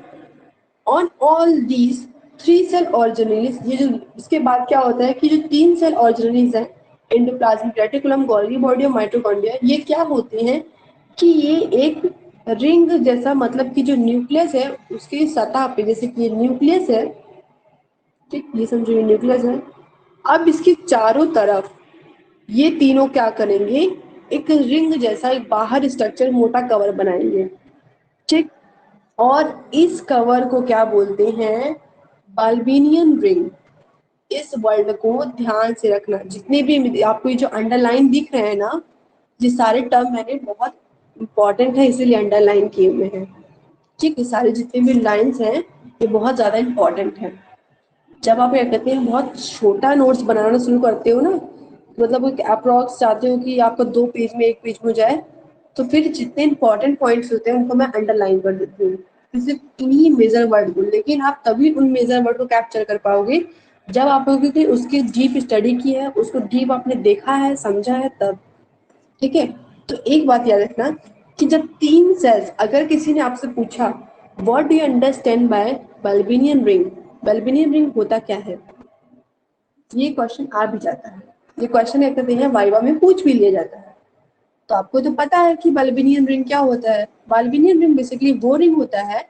on all these three cell organelles, ये जो इसके बाद क्या होता है कि जो तीन सेल ऑर्गेनेलीज हैं, एंडोप्लाज्मिक रेटिकुलम, गोल्गी बॉडी और माइटोकॉन्ड्रिया, ये क्या होते हैं कि ये एक रिंग जैसा, मतलब कि जो न्यूक्लियस है उसकी सतह पे, जैसे कि ये न्यूक्लियस है, ठीक, ये समझो ये न्यूक्लियस है। अब इसके चारों तरफ ये तीनों क्या करेंगे, एक रिंग जैसा एक बाहर स्ट्रक्चर, मोटा कवर बनाएंगे। ठीक, और इस कवर को क्या बोलते हैं, बाल्बिनियन रिंग। इस वर्ड को ध्यान से रखना, जितने भी आपको ये जो अंडरलाइन दिख रहे हैं ना, ये सारे टर्म मैंने बहुत इंपॉर्टेंट है इसीलिए अंडरलाइन किए हुए हैं। ठीक, ये सारे जितने भी लाइंस हैं ये बहुत ज्यादा इंपॉर्टेंट है। जब आप क्या कहते हैं बहुत छोटा नोट्स बनाना शुरू करते हो ना, मतलब एक अप्रॉक्स चाहते हो कि आपका 2 पेज में 1 पेज में जाए, तो फिर जितने इंपॉर्टेंट पॉइंट्स होते हैं उनको मैं अंडरलाइन कर देती हूँ, सिर्फ इन्हीं मेजर वर्ड को। लेकिन आप तभी उन मेजर वर्ड को कैप्चर कर पाओगे जब आप लोगों की उसकी डीप स्टडी की है, उसको डीप आपने देखा है, समझा है, तब। ठीक है, तो एक बात याद रखना कि जब तीन सेल्स, अगर किसी ने आपसे पूछा what do you understand by Balbiani ring, Balbiani ring होता क्या है, ये क्वेश्चन आ भी जाता है। ये क्वेश्चन क्या कहते हैं वाइवा में पूछ भी लिया जाता है। तो आपको तो पता है कि बल्बिनियन रिंग क्या होता है। बल्बिनियन रिंग बेसिकली वो रिंग होता है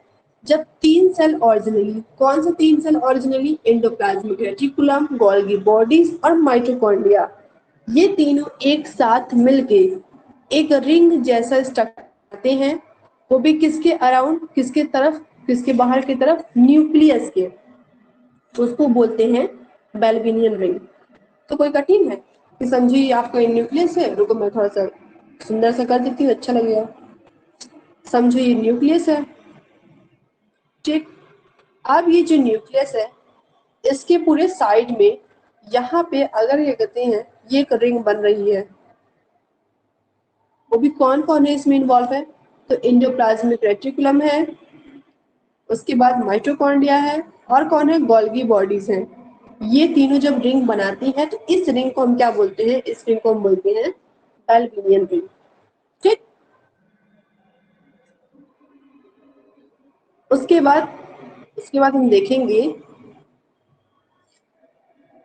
जब तीन सेल ऑरिजिनली, कौन सा तीन cell originally, endoplasmic reticulum, Golgi bodies और माइटोकॉन्ड्रिया, ये तीनों एक साथ मिलके एक रिंग जैसा स्ट्रक्चर बनाते हैं। वो भी किसके अराउंड, किसके तरफ, किसके बाहर की तरफ, न्यूक्लियस के। तो उसको बोलते हैं बेल्विनियन रिंग। तो कोई कठिन है कि समझिए आपका न्यूक्लियस है, रुको मैं थोड़ा सा सुंदर सा कर देती हूँ, अच्छा लगेगा। समझो ये न्यूक्लियस है। ठीक, अब ये जो न्यूक्लियस है इसके पूरे साइड में यहाँ पे अगर ये कहते हैं ये एक रिंग बन रही है, वो भी कौन कौन है इसमें इन्वॉल्व है, तो एंडोप्लाज्मिक रेटिकुलम है, उसके बाद माइटोकॉन्ड्रिया है और कौन है, गोल्गी बॉडीज हैं। ये तीनों जब रिंग बनाती हैं तो इस रिंग को हम क्या बोलते हैं, इस रिंग को हम बोलते हैं बेल्विनियन रिंग। ठीक, उसके बाद हम देखेंगे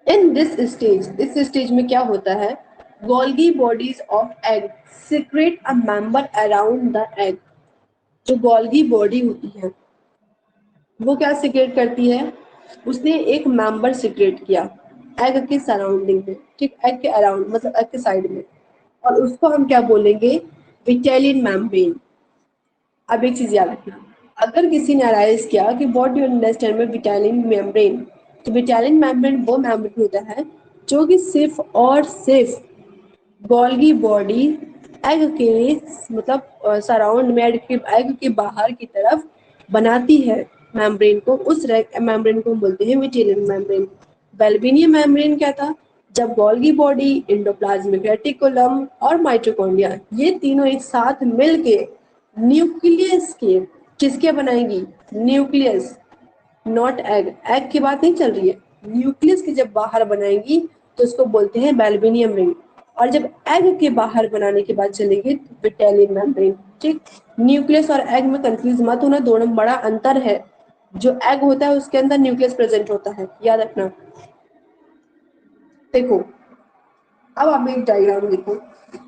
इन दिस स्टेज, इस स्टेज में क्या होता है, Golgi bodies of egg secrete a member around the egg. जो गोल्गी बॉडी होती है वो क्या सिक्रेट करती है, उसने एक मेंबर सिक्रेट किया एग के सराउंडिंग में। ठीक, एग के अराउंड मतलब एग के साइड में, और उसको हम क्या बोलेंगे, विटेलिन मेम्ब्रेन। अब एक चीज याद रखना, अगर किसी ने अराइज किया कि what do you understand by vitelline membrane, तो विटेलिन मेम्ब्रेन वो मेम्ब्रेन होता है जो कि सिर्फ और सिर्फ गोल्गी बॉडी एग के, मतलब सराउंड में एग के बाहर की तरफ बनाती है मेम्ब्रेन को। उस मेम्ब्रेन को हम बोलते हैं विटेलिन मेम्ब्रेन। बेल्बिनियम मेम्ब्रेन क्या था, जब गोल्गी बॉडी, एंडोप्लाज्मिक रेटिकुलम और माइटोकॉन्ड्रिया ये तीनों एक साथ मिलके न्यूक्लियस के, किसके बनाएंगी, न्यूक्लियस, नॉट एग, एग की बात नहीं चल रही है, न्यूक्लियस की जब बाहर बनाएंगी तो उसको बोलते हैं बेल्बिनियम रिंग। और जब एग के बाहर बनाने की बात चलेगी तो विटेलिन मेम्ब्रेन। ठीक, न्यूक्लियस और एग में कंफ्यूज मत होना, दोनों में बड़ा अंतर है। जो एग होता है उसके अंदर न्यूक्लियस प्रेजेंट होता है, याद रखना। देखो, अब आप एक डायग्राम देखो,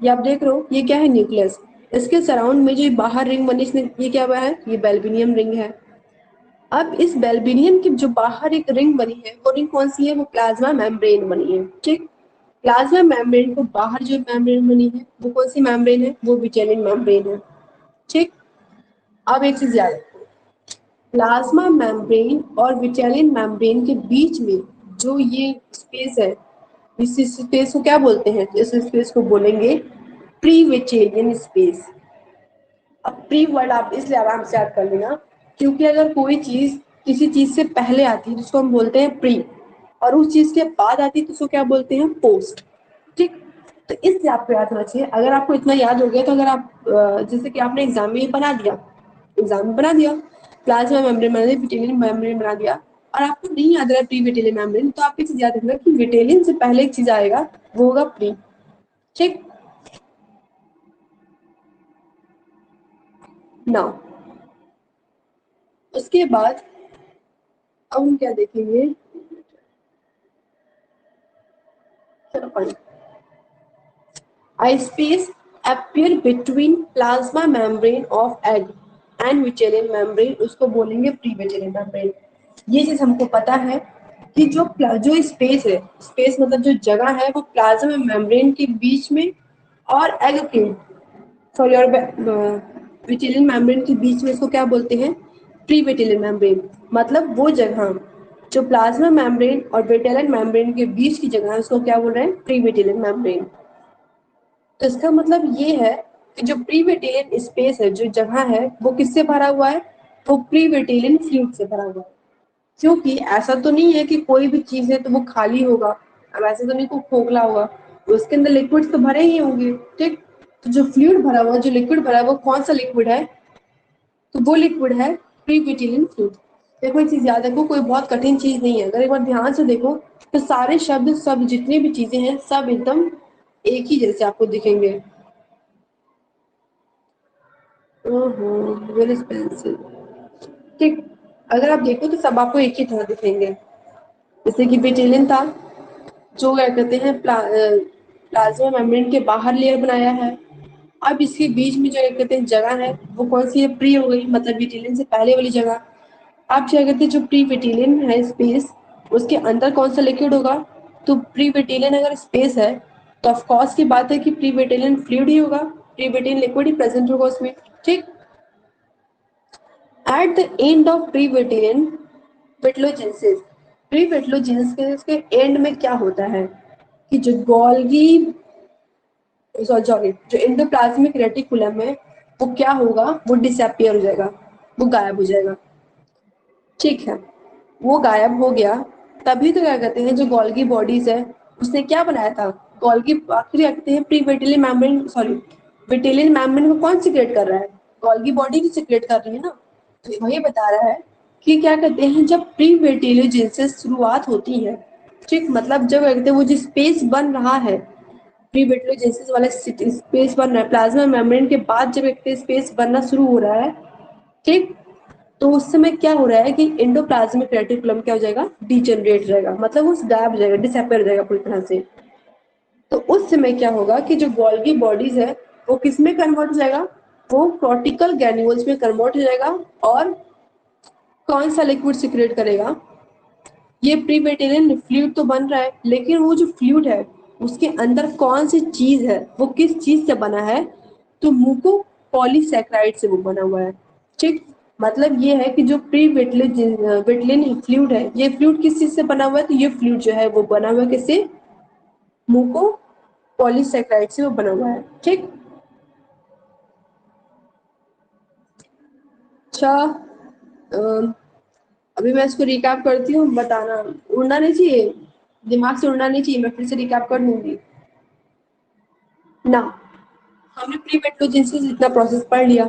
ये आप देख रहे हो, ये क्या है, न्यूक्लियस। इसके सराउंड में जो बाहर रिंग बनी, इसने ये क्या हुआ है, ये बेल्बिनियम रिंग है। अब इस बेल्बिनियम की जो बाहर एक रिंग बनी है, वो रिंग कौन सी है, वो प्लाज्मा मेम्ब्रेन बनी है। ठीक, प्लाज्मा मेम्ब्रेन को बाहर जो मेम्ब्रेन बनी है, वो कौन सी मेम्ब्रेन है, वो विटेलिन मेम्ब्रेन है। ठीक, अब एक चीज याद रखो, प्लाज्मा मेम्ब्रेन और विटेलिन मेम्ब्रेन के बीच में जो ये स्पेस है, इस स्पेस को क्या बोलते हैं, इस स्पेस को बोलेंगे प्री विटेलियन स्पेस। अब प्री वर्ड आप इसलिए आराम से याद कर लेना, क्योंकि अगर कोई चीज किसी चीज से पहले आती है जिसको हम बोलते हैं प्री, और उस चीज के बाद आती है तो उसको क्या बोलते हैं, पोस्ट। ठीक, तो इसलिए आपको याद होना चाहिए। अगर आपको इतना याद हो गया तो अगर आप जैसे कि आपने एग्जाम में बना दिया, एग्जाम में बना दिया, प्लाज्मा मेम्ब्रेन बना दिया, विटेलिन मेम्ब्रेन बना दिया, और आपको नहीं याद रहा प्री विटेलिन मेम्ब्रेन, तो आप एक चीज याद रखना कि विटेलिन से पहले एक चीज आएगा, वो होगा प्री। ठीक, नाउ उसके बाद अब हम क्या देखेंगे, चलो पढ़ें। A space appear between plasma membrane of egg and Vitellian membrane, उसको बोलेंगे प्री-विटेलियन मेम्ब्रेन। ये चीज हमको पता है कि जो स्पेस है, स्पेस मतलब जो जगह है, वो प्लाज्मा मेम्ब्रेन के बीच में और एग के, सॉरी, और विटेलियन मेम्ब्रेन के बीच में, इसको क्या बोलते हैं, प्री विटेलियन मेम्ब्रेन। मतलब वो जगह जो प्लाज्मा मेम्ब्रेन और विटेलियन मेम्ब्रेन के बीच की जगह है, उसको क्या बोल रहे हैं, प्री विटेलियन मेम्ब्रेन। तो इसका मतलब ये है कि जो प्रीविटेलियन स्पेस है, जो जगह है, वो किससे भरा हुआ है, वो प्रीविटेलियन फ्लूइड से भरा हुआ है। क्योंकि ऐसा तो नहीं है कि कोई भी चीज है तो वो खाली होगा, अब ऐसा तो नहीं कोई खोखला होगा, तो उसके अंदर लिक्विड्स तो भरे ही होंगे। ठीक, तो जो फ्लूइड भरा हुआ, जो लिक्विड भरा है, वो कौन सा लिक्विड है, तो वो लिक्विड है प्रीविटेलियन फ्लूइड। देखो एक चीज याद रखो, कोई बहुत कठिन चीज नहीं है, अगर एक बार ध्यान से देखो तो सारे शब्द, सब जितनी भी चीजें हैं, सब एकदम एक ही जैसे आपको दिखेंगे। Very expensive. ठीक, अगर आप देखो तो सब आपको एक ही तरह दिखेंगे। जैसे कि बेटेलिन था, जो क्या कहते हैं, प्लाज्मा मेम्ब्रेन के बाहर लेयर बनाया है। अब इसके बीच में जो क्या कहते हैं जगह है, वो कौन सी है, प्री हो गई, मतलब बेटेलिन से पहले वाली जगह। अब क्या कहते हैं, जो प्री बेटेलिन है स्पेस, उसके अंदर कौन सा लिक्विड होगा, तो प्री बेटेलिन अगर स्पेस है तो ऑफकोर्स की बात है कि प्री बेटेलिन फ्लूइड ही होगा, प्री बेटेलिन लिक्विड ही प्रेजेंट होगा उसमें। ठीक, at the end of previtelline vitellogenesis, previtellogenesis के एंड में क्या होता है कि जो गोल्गी, सॉरी, जो एंडोप्लाज्मिक रेटिकुलम है, वो क्या होगा, वो डिसअपियर हो जाएगा, वो गायब हो जाएगा। ठीक है, वो गायब हो गया, तभी तो क्या कहते हैं, जो गोल्गी बॉडीज है, उसने क्या बनाया था, गोल्गी आखिर कहते हैं प्री विटेलियन मेम्ब्रेन, सॉरी, विटेलियन मेम्ब्रेन को कौन सिक्रेट कर रहा है, गोल्गी बॉडी भी सिक्रेट कर रही है ना। तो वही बता रहा है कि क्या कहते हैं, जब प्री विटेलियोजेनेसिस शुरुआत होती है, ठीक, मतलब जब कहते हैं वो जो स्पेस बन रहा है, प्री विटेलियोजेनेसिस वाला स्पेस बन रहा है, प्लाज्मा मेम्ब्रेन के बाद जब एक स्पेस बनना शुरू हो रहा है, ठीक, तो उस समय क्या हो रहा है कि एंडोप्लाज्मिक रेटिकुलम क्या हो जाएगा, डिजेनरेट हो जाएगा, मतलब वो गायब हो जाएगा, डिसअपियर हो जाएगा पूरी तरह से। तो उस समय क्या होगा कि जो गोल्गी बॉडीज है, वो किस में कन्वर्ट हो जाएगा, वो कॉर्टिकल ग्रैन्यूल्स में कन्वर्ट हो जाएगा, और कौन सा लिक्विड सिक्रेट करेगा, ये प्रीमेटेरियन फ्लूइड तो बन रहा है, लेकिन वो जो फ्लूइड है, उसके अंदर कौन सी चीज है, वो किस चीज से बना है, तो मुको पॉलीसैकेराइड से वो बना हुआ है। ठीक, मतलब ये है कि जो प्री विटलिन फ्लूइड है, ये फ्लूइड किस चीज से बना हुआ है, तो ये फ्लूइड जो है वो बना हुआ है किससे, मुको पॉलीसैकेराइड से वो बना हुआ है। ठीक, अच्छा, अभी मैं इसको रिकैप करती हूँ, बताना, उड़ना नहीं चाहिए, दिमाग से उड़ना नहीं चाहिए, मैं फिर से रिकैप कर दूंगी ना। हमने प्री मेट्रोजेनेसिस इतना प्रोसेस पढ़ लिया,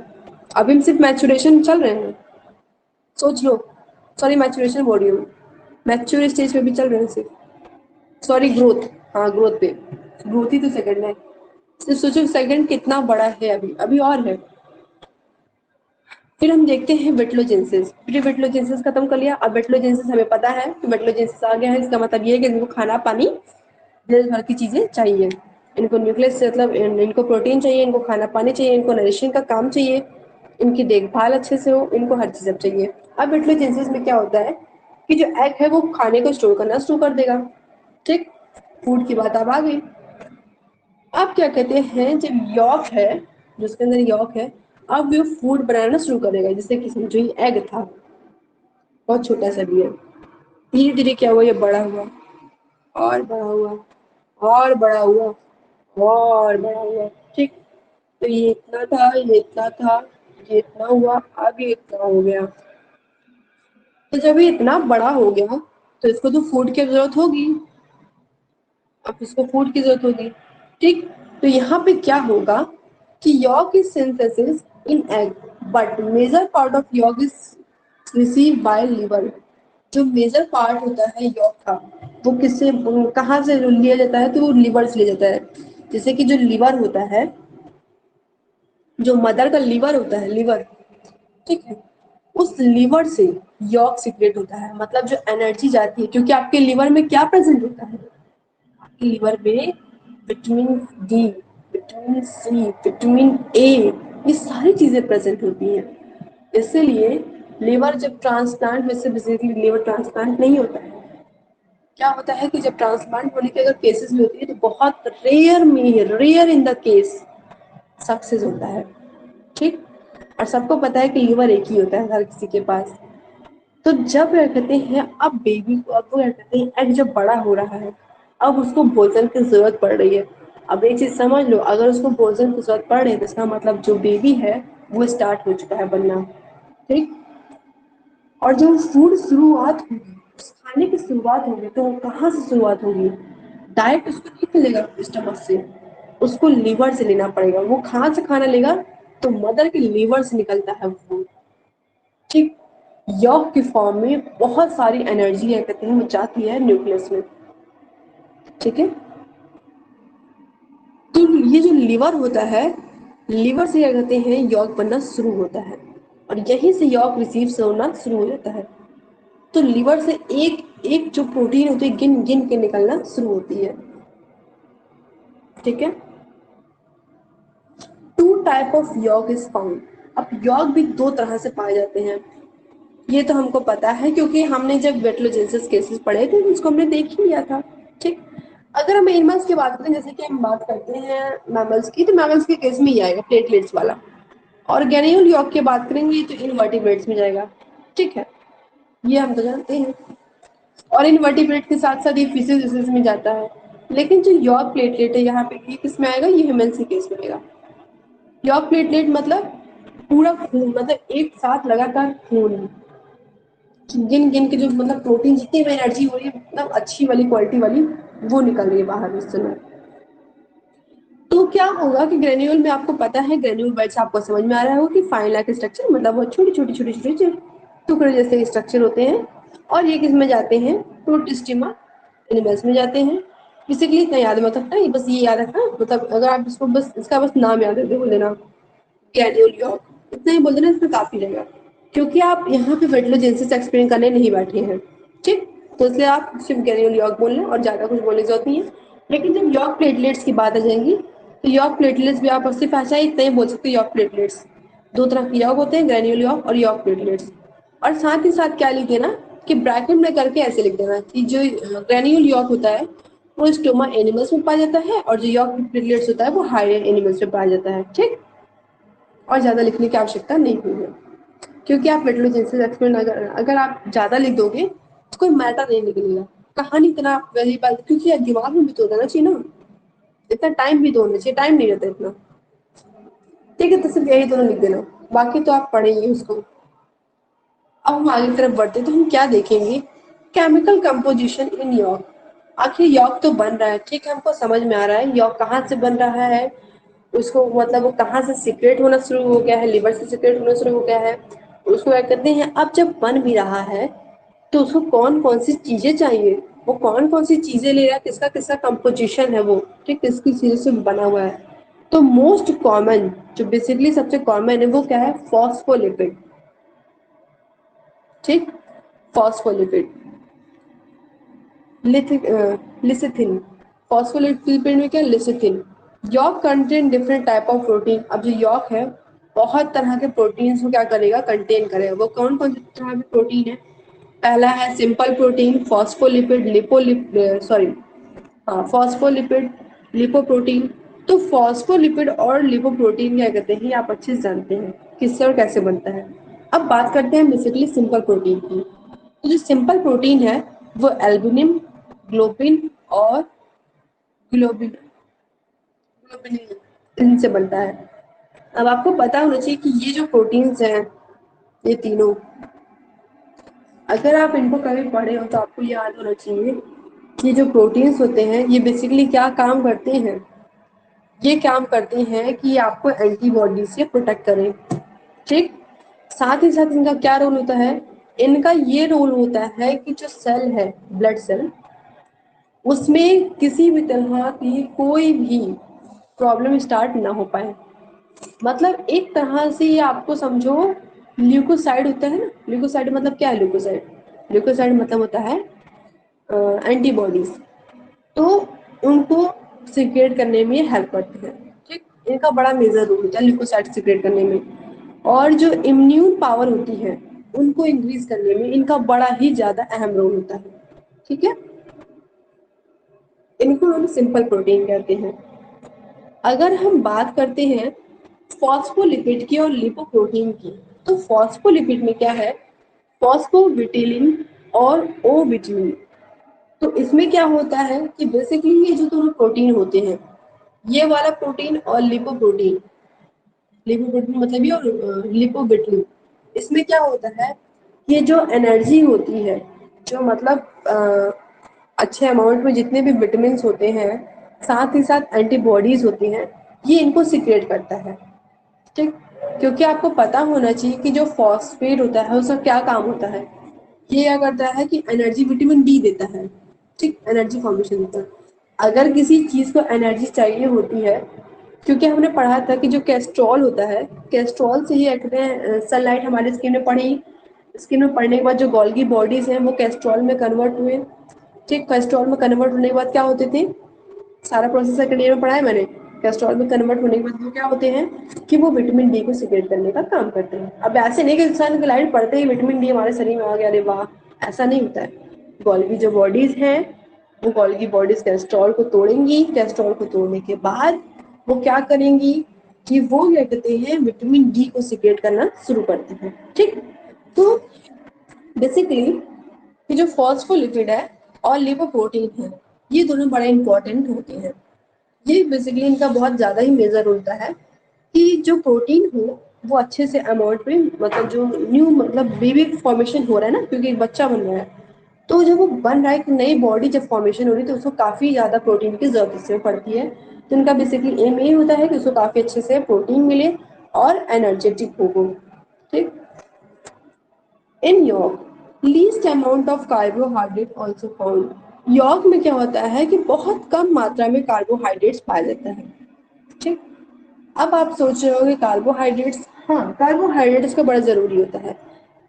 अभी हम सिर्फ मैचुरेशन चल रहे हैं, सोच लो, सॉरी मैचुरेशन बोल रही हूँ, मैच्योर स्टेज पे भी चल रहे हैं सिर्फ, सॉरी ग्रोथ, हाँ ग्रोथ पे, ग्रोथ ही तो सेकंड है, सिर्फ सोचो सेकंड कितना बड़ा है, अभी अभी और है। फिर हम देखते हैं वेटलोजेंसिस, प्री वेटलोजेंसिस खत्म कर लिया, अब वेटलोजेंसिस हमें पता है कि वेटलोजेंसिस आ गया है, इसका मतलब ये है कि इनको खाना पानी देश भर की चीजें चाहिए। इनको न्यूक्लियस से मतलब इनको प्रोटीन चाहिए, इनको खाना पानी चाहिए, इनको नरिशिंग का काम चाहिए, इनकी देखभाल अच्छे से हो, इनको हर चीज अब चाहिए। अब इंटेलिजेंसेस में क्या होता है कि जो एग है वो खाने को स्टोर करना शुरू कर देगा। ठीक, फूड की बात अब आ गई। अब क्या कहते हैं, जब यॉक है, जिसके अंदर यॉक है, अब वो फूड बनाना शुरू करेगा। जैसे कि समझो ये एग था, बहुत छोटा सा भी है, धीरे धीरे क्या हुआ, ये बड़ा हुआ और बड़ा हुआ और बड़ा हुआ और बड़ा हुआ। ठीक, तो ये इतना था, ये इतना था, ये इतना हुआ, अब ये इतना हो गया। तो जब ये इतना बड़ा हो गया तो इसको तो फूड की जरूरत होगी, अब इसको फूड की जरूरत होगी। ठीक, तो यहाँ पे क्या होगा कि yolk is synthesis in egg, but major part of yolk is receive by liver. जो मेजर पार्ट होता है यॉक का, वो किससे, कहाँ से लिया जाता है, तो वो लिवर से लिया जाता है। जैसे कि जो लिवर होता है, जो मदर का लिवर होता है, लिवर, ठीक है, उस लिवर से यॉक सीक्रेट होता है। मतलब जो एनर्जी जाती है, क्योंकि आपके लिवर में क्या प्रेजेंट होता है, आपके लिवर में vitamin D, vitamin C, vitamin A, ये सारी चीजें प्रेजेंट होती हैं। इसीलिए लिवर जब ट्रांसप्लांट में से बेसिकली लिवर ट्रांसप्लांट नहीं होता है। क्या होता है कि जब ट्रांसप्लांट होने के अगर केसेस भी होती है तो बहुत रेयर में, rare in the case success होता है। ठीक, और सबको पता है कि लीवर एक ही होता है हर किसी के पास। तो जब क्या कहते हैं, अब बेबी को, अब वो क्या कहते हैं, एग जब बड़ा हो रहा है, अब उसको भोजन की जरूरत पड़ रही है। अब एक चीज समझ लो, अगर उसको भोजन की जरूरत पड़ रही है तो इसका मतलब जो बेबी है वो स्टार्ट हो चुका है बनना। ठीक, और जब फूड शुरुआत होगी, उस खाने की शुरुआत होगी, तो वो कहाँ से शुरुआत होगी, डायरेक्ट उसको नहीं मिलेगा स्टमक से, उसको लीवर से लेना पड़ेगा। वो कहाँ से खाना लेगा, तो मदर के लीवर से निकलता है वो। ठीक, यॉक की फॉर्म में बहुत सारी एनर्जी है, कहते हैं वो जाती है न्यूक्लियस में। ठीक है, तो ये जो लिवर होता है, लिवर से क्या कहते हैं यॉक बनना शुरू होता है, और यहीं से यॉक रिसीव से होना शुरू हो जाता है। तो लिवर से एक एक जो प्रोटीन होती है गिन गिन के निकलना शुरू होती है। ठीक है, two type of yolk is found. अब यॉक भी दो तरह से पाए जाते हैं, ये तो हमको पता है क्योंकि हमने जब वेटलोजेंसिस केसेस पढ़े थे उसको हमने देख ही लिया था। ठीक, अगर हम एनिमल्स की बात करें, जैसे कि हम बात करते हैं मैमल्स की, तो मैमल्स के केस में ही आएगा प्लेटलेट्स वाला। और गैनियल यॉक की बात करेंगे तो इनवर्टिब्रेट्स में जाएगा। ठीक है, ये हम तो जानते हैं। और इनवर्टिब्रेट के साथ साथ ये फिशेज में जाता है। लेकिन जो यॉक प्लेटलेट है यहाँ पे, ये किस में आएगा, ये ह्यूमन्स के केस में आएगा। यॉक प्लेटलेट मतलब पूरा खून, मतलब एक साथ लगातार खून गिन गिन के, जो मतलब प्रोटीन जितनी भी एनर्जी हो रही है, मतलब अच्छी वाली क्वालिटी वाली, वो निकल रही है बाहर उस समय। तो क्या होगा कि ग्रेन्यूल में, आपको पता है ग्रेन्यूल वर्ड्स आपको समझ में आ रहा होगा कि फाइन लाइक स्ट्रक्चर, मतलब वो छोटी छोटी छोटी छोटी टुकड़े जैसे स्ट्रक्चर होते हैं। और ये किस में जाते हैं, प्रोटिस्टिमा एनिमल्स में जाते हैं। बेसिकली इतना याद मत रखना, ये बस ये याद रखना, मतलब अगर आप इसको बस इसका बस नाम याद रखते बोल देना ग्रेन्यूल यॉर्क, इतना ही बोल देना, इसमें काफी रहेगा। क्योंकि आप यहाँ पे वेटलोजेंसिस एक्सप्लेन करने नहीं बैठे हैं। ठीक, तो इसलिए आप सिर्फ ग्रेन्यूल यॉर्क बोल लें और ज्यादा कुछ बोलने की जरूरत नहीं है। लेकिन जब यॉर्क प्लेटलेट्स की बात आ जाएगी, तो यॉर्क प्लेटलेट्स भी आप सिर्फ ऐसा ही इतना ही बोल सकते हैं, यॉर्क प्लेटलेट्स। दो तरह के यॉर्क होते हैं, ग्रेन्यूल यॉर्क और यॉर्क प्लेटलेट्स। और साथ ही साथ क्या लिख देना कि ब्रैकेट में करके ऐसे लिख देना कि जो ग्रेन्यूल यॉर्क होता है वो स्टोमा एनिमल्स में पाया जाता है, और जो यॉर्क प्लेटलेट्स होता है वो हायर एनिमल्स में पाया जाता है। ठीक, और ज़्यादा लिखने की आवश्यकता नहीं होगी, क्योंकि आप मेट्रोजेंसिस एक्सपेरिमेंट अगर आप ज़्यादा लिख दोगे तो कोई मैटर नहीं निकलेगा, कहानी इतना वही बात, क्योंकि यार दिमाग में भी तो होना चाहिए ना, इतना टाइम भी तो होना चाहिए, टाइम नहीं रहता इतना। ठीक है, तो सिर्फ यही दोनों लिख देना, बाकी तो आप पढ़ेंगे उसको। अब हम आगे की तरफ बढ़ते तो हम क्या देखेंगे, केमिकल कंपोजिशन इन यॉक। आखिर यॉक तो बन रहा है, ठीक है, हमको समझ में आ रहा है यॉक कहाँ से बन रहा है, उसको मतलब वो कहाँ से सीक्रेट होना शुरू हो गया है, लिवर से सीक्रेट होना शुरू हो गया है, उसको क्या कहते हैं। अब जब बन भी रहा है तो उसको कौन कौन सी चीजें चाहिए, वो कौन कौन सी चीजें ले रहा है, किसका किसका कंपोजिशन है वो, ठीक, किसकी चीजों से बना हुआ है। तो मोस्ट कॉमन, जो बेसिकली सबसे कॉमन है, वो क्या है, फॉस्फोलिपिड। ठीक, फॉस्फोलिपिड, लिथिन, फॉस्फोलिपिड में क्या, lecithin. Yolk contain different type of protein. अब जो यॉक है बहुत तरह के प्रोटीन्स को क्या करेगा, कंटेन करेगा। वो कौन कौन से तरह के प्रोटीन है? पहला है simple protein, phospholipid, phospholipid, lipoprotein. तो फॉस्फोलिपिड और लिपोप्रोटीन क्या कहते हैं, ये आप अच्छे से जानते हैं किससे और कैसे बनता है। अब बात करते हैं बेसिकली सिंपल प्रोटीन की। तो जो सिंपल प्रोटीन है वो एल्बुमिन, ग्लोबिन और ग्लोबिन ग्लोबिन इनसे बनता है। अब आपको पता होना चाहिए कि ये जो प्रोटीन्स हैं, ये तीनों, अगर आप इनको कभी पढ़े हो तो आपको याद होना चाहिए कि जो प्रोटीन्स होते हैं ये बेसिकली क्या काम करते हैं। ये काम करते हैं कि आपको एंटीबॉडी से प्रोटेक्ट करें, ठीक। साथ ही साथ इनका क्या रोल होता है, इनका ये रोल होता है कि जो सेल है, ब्लड सेल, उसमें किसी भी तरह की कोई भी प्रॉब्लम स्टार्ट ना हो पाए। मतलब एक तरह से ये आपको समझो, ल्यूकोसाइड होता है ना, ल्यूकोसाइड मतलब क्या है, ल्यूकोसाइड ल्यूकोसाइड मतलब होता है एंटीबॉडीज। तो उनको सिक्रेट करने में हेल्प करते हैं, ठीक। इनका बड़ा मेजर रोल होता है ल्यूकोसाइड सिक्रेट करने में। और जो इम्यून पावर होती है उनको इंक्रीज करने में इनका बड़ा ही ज्यादा अहम रोल होता है, ठीक है। इनको हम सिंपल प्रोटीन कहते हैं। अगर हम बात करते हैं फॉस्फोलिपिड की और लिपोप्रोटीन की, तो फॉस्फोलिपिड में क्या है, फॉस्फोविटिलिन और ओ विटामिन। तो इसमें क्या होता है कि बेसिकली ये जो दोनों प्रोटीन होते हैं, ये वाला प्रोटीन और लिपोप्रोटीन, लिपोप्रोटीन मतलब ये, और लिपोविटामिन, इसमें क्या होता है, ये जो एनर्जी होती है, जो मतलब अच्छे अमाउंट में जितने भी विटामिन होते हैं, साथ ही साथ एंटीबॉडीज होती हैं, ये इनको सिक्रेट करता है, ठीक। क्योंकि आपको पता होना चाहिए कि जो फॉस्फेट होता है उसका क्या काम होता है। ये क्या करता है कि एनर्जी, विटामिन डी देता है, ठीक, एनर्जी फॉर्मेशन देता है। अगर किसी चीज को एनर्जी चाहिए होती है, क्योंकि हमने पढ़ा था कि जो कैस्ट्रॉल होता है, कैस्ट्रॉल से ही कहते हैं सनलाइट हमारे स्किन में पड़ी, स्किन में पड़ने के बाद जो गोल्गी बॉडीज हैं वो कैस्ट्रॉल में कन्वर्ट हुए, ठीक। कैस्ट्रॉल में कन्वर्ट होने के बाद क्या होते थे, सारा प्रोसेस सेकंड ईयर में पढ़ा है मैंने। कैस्ट्रॉल में कन्वर्ट होने के बाद वो क्या होते हैं कि वो विटामिन डी को सिक्रेट करने का काम करते हैं। अब ऐसे नहीं कि इंसान की लाइट पड़ते ही विटामिन डी हमारे शरीर में आ गया, अरे वाह, ऐसा नहीं होता है। गोल्गी जो बॉडीज हैं, वो गोल्गी बॉडीज कैस्ट्रॉल को तोड़ेंगी, कैस्ट्रॉल को तोड़ने के बाद वो क्या करेंगी कि वो क्या कहते हैं, विटामिन डी को सिक्रेट करना शुरू करते हैं, ठीक। तो बेसिकली ये जो फॉस्फोलिपिड है और लिपोप्रोटीन है, ये दोनों बड़े इंपॉर्टेंट होते हैं। ये बेसिकली इनका बहुत ज़्यादा ही मेजर होता है कि जो प्रोटीन हो वो अच्छे से अमाउंट में, मतलब जो न्यू मतलब बेबी फॉर्मेशन हो रहा है ना, क्योंकि एक बच्चा बन रहा है, तो जब वो बन रहा है, एक नई बॉडी जब फॉर्मेशन हो रही है तो उसको काफ़ी ज़्यादा प्रोटीन की ज़रूरत इसमें पड़ती है। तो इनका बेसिकली एम ये होता है कि उसको काफ़ी अच्छे से प्रोटीन मिले और एनर्जेटिक हो वो, ठीक। In yolk least amount of carbohydrate also found. Yolk में क्या होता है कि बहुत कम मात्रा में कार्बोहाइड्रेट्स पाया जाता है, ठीक। अब आप सोच रहे हो कि कार्बोहाइड्रेट्स, हाँ, कार्बोहाइड्रेट्स का बड़ा ज़रूरी होता है,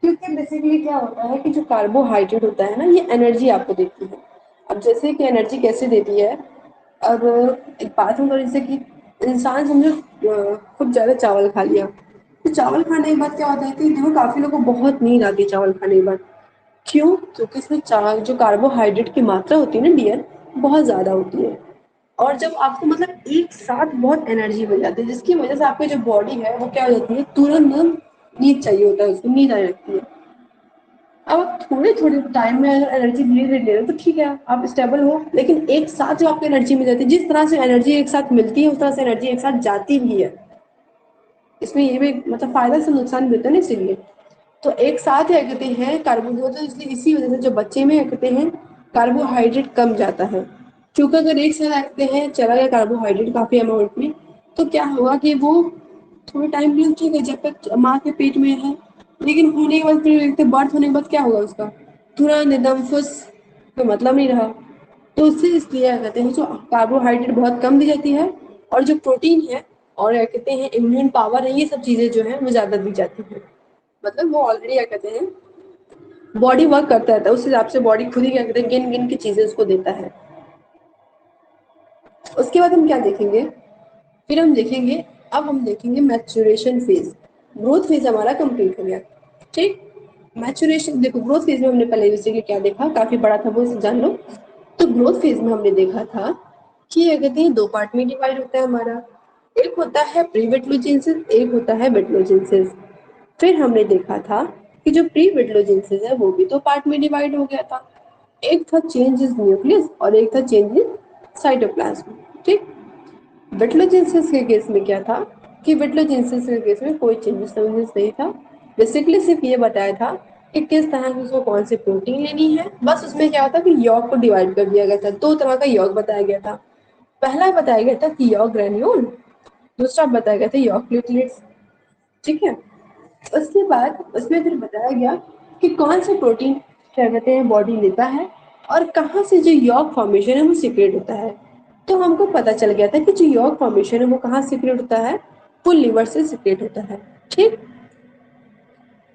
क्योंकि बेसिकली क्या होता है कि जो कार्बोहाइड्रेट होता है ना, ये एनर्जी आपको देती है। अब जैसे कि एनर्जी कैसे देती है, अब एक बात हम करें, जैसे कि इंसान समझो खूब ज़्यादा चावल खा लिया, तो चावल खाने के बाद क्या होता है कि देखो काफ़ी लोगों को बहुत नींद आती है चावल खाने के बाद। क्यों? क्योंकि इसमें जो कार्बोहाइड्रेट की मात्रा होती है ना डियर, बहुत ज़्यादा होती है। और जब आपको मतलब एक साथ बहुत एनर्जी मिल जाती है, जिसकी वजह से आपकी जो बॉडी है वो क्या हो जाती है, तुरंत नींद चाहिए होता है, उसको नींद आने लगती है। अब आप थोड़े थोड़े टाइम में अगर एनर्जी धीरे धीरे ले रहे हो तो ठीक है, आप स्टेबल हो, लेकिन एक साथ जो आपको एनर्जी मिल जाती है, जिस तरह से एनर्जी एक साथ मिलती है उस तरह से एनर्जी एक साथ जाती भी है। इसमें ये भी मतलब फायदा से नुकसान भी होता है ना, इसीलिए तो एक साथ क्या कहते हैं कार्बोहाइड्रेट, तो इसलिए इसी वजह से जो बच्चे में क्या कहते हैं कार्बोहाइड्रेट कम जाता है। क्योंकि अगर एक साथ रखते हैं चला गया कार्बोहाइड्रेट काफी अमाउंट में, तो क्या होगा कि वो थोड़े टाइम के लिए ठीक है जब तक माँ के पेट में है, लेकिन होने के बाद फिर देखते बर्थ होने के बाद क्या होगा उसका, तुरंत एकदम फुस, कोई मतलब नहीं रहा। तो उससे इसलिए क्या कहते हैं जो कार्बोहाइड्रेट बहुत कम दी जाती है, और जो प्रोटीन है और क्या कहते हैं इम्यून पावर है, ये सब चीजें जो है वो ज्यादा दी जाती है। मतलब वो ऑलरेडी क्या कहते हैं बॉडी वर्क करता रहता है, उस हिसाब से बॉडी खुद ही क्या कहते हैं गिन गिन की चीजें उसको देता है। उसके बाद हम क्या देखेंगे, फिर हम देखेंगे, अब हम देखेंगे मैच्योरेशन फेज। ग्रोथ फेज हमारा कंप्लीट हो गया, ठीक। मैच्योरेशन देखो, ग्रोथ फेज में हमने पहले बेसिकली क्या देखा, काफी बड़ा था वो जान लो। तो ग्रोथ फेज में हमने देखा था कि क्या कहते हैं, दो पार्ट में डिवाइड होता है हमारा। एक होता है प्री वेटलोजेंसिस, एक होता है वेटलोजेंसिस। फिर हमने देखा था कि जो प्री वेटलोजेंसिस है वो भी दो पार्ट में डिवाइड हो गया था। एक था चेंज इन न्यूक्लियस और एक था चेंज इन साइटोप्लाज्म, ठीक। वेटलोजेंसिस के केस में क्या था कि वेटलोजेंसिस के केस में कोई चेंजेस नहीं था। बेसिकली सिर्फ ये बताया था कि किस तरह से उसको कौन सी प्रोटीन लेनी है, बस उसमें क्या होता कि यॉर्क को डिवाइड कर दिया गया था। दो तरह का यॉर्क बताया गया था। पहला बताया गया था कि यॉर्क ग्रेन्यूल, दूसरा बताया गया था यॉर्क प्लेटलेट्स, ठीक है। उसके बाद उसमें फिर बताया गया कि कौन सा प्रोटीन क्या कहते हैं बॉडी लेता है और कहाँ से जो यॉर्क फॉर्मेशन है वो सीक्रेट होता है। तो हमको पता चल गया था कि जो यॉर्क फॉर्मेशन है वो कहाँ सीक्रेट होता है, वो लिवर से सीक्रेट होता है, ठीक।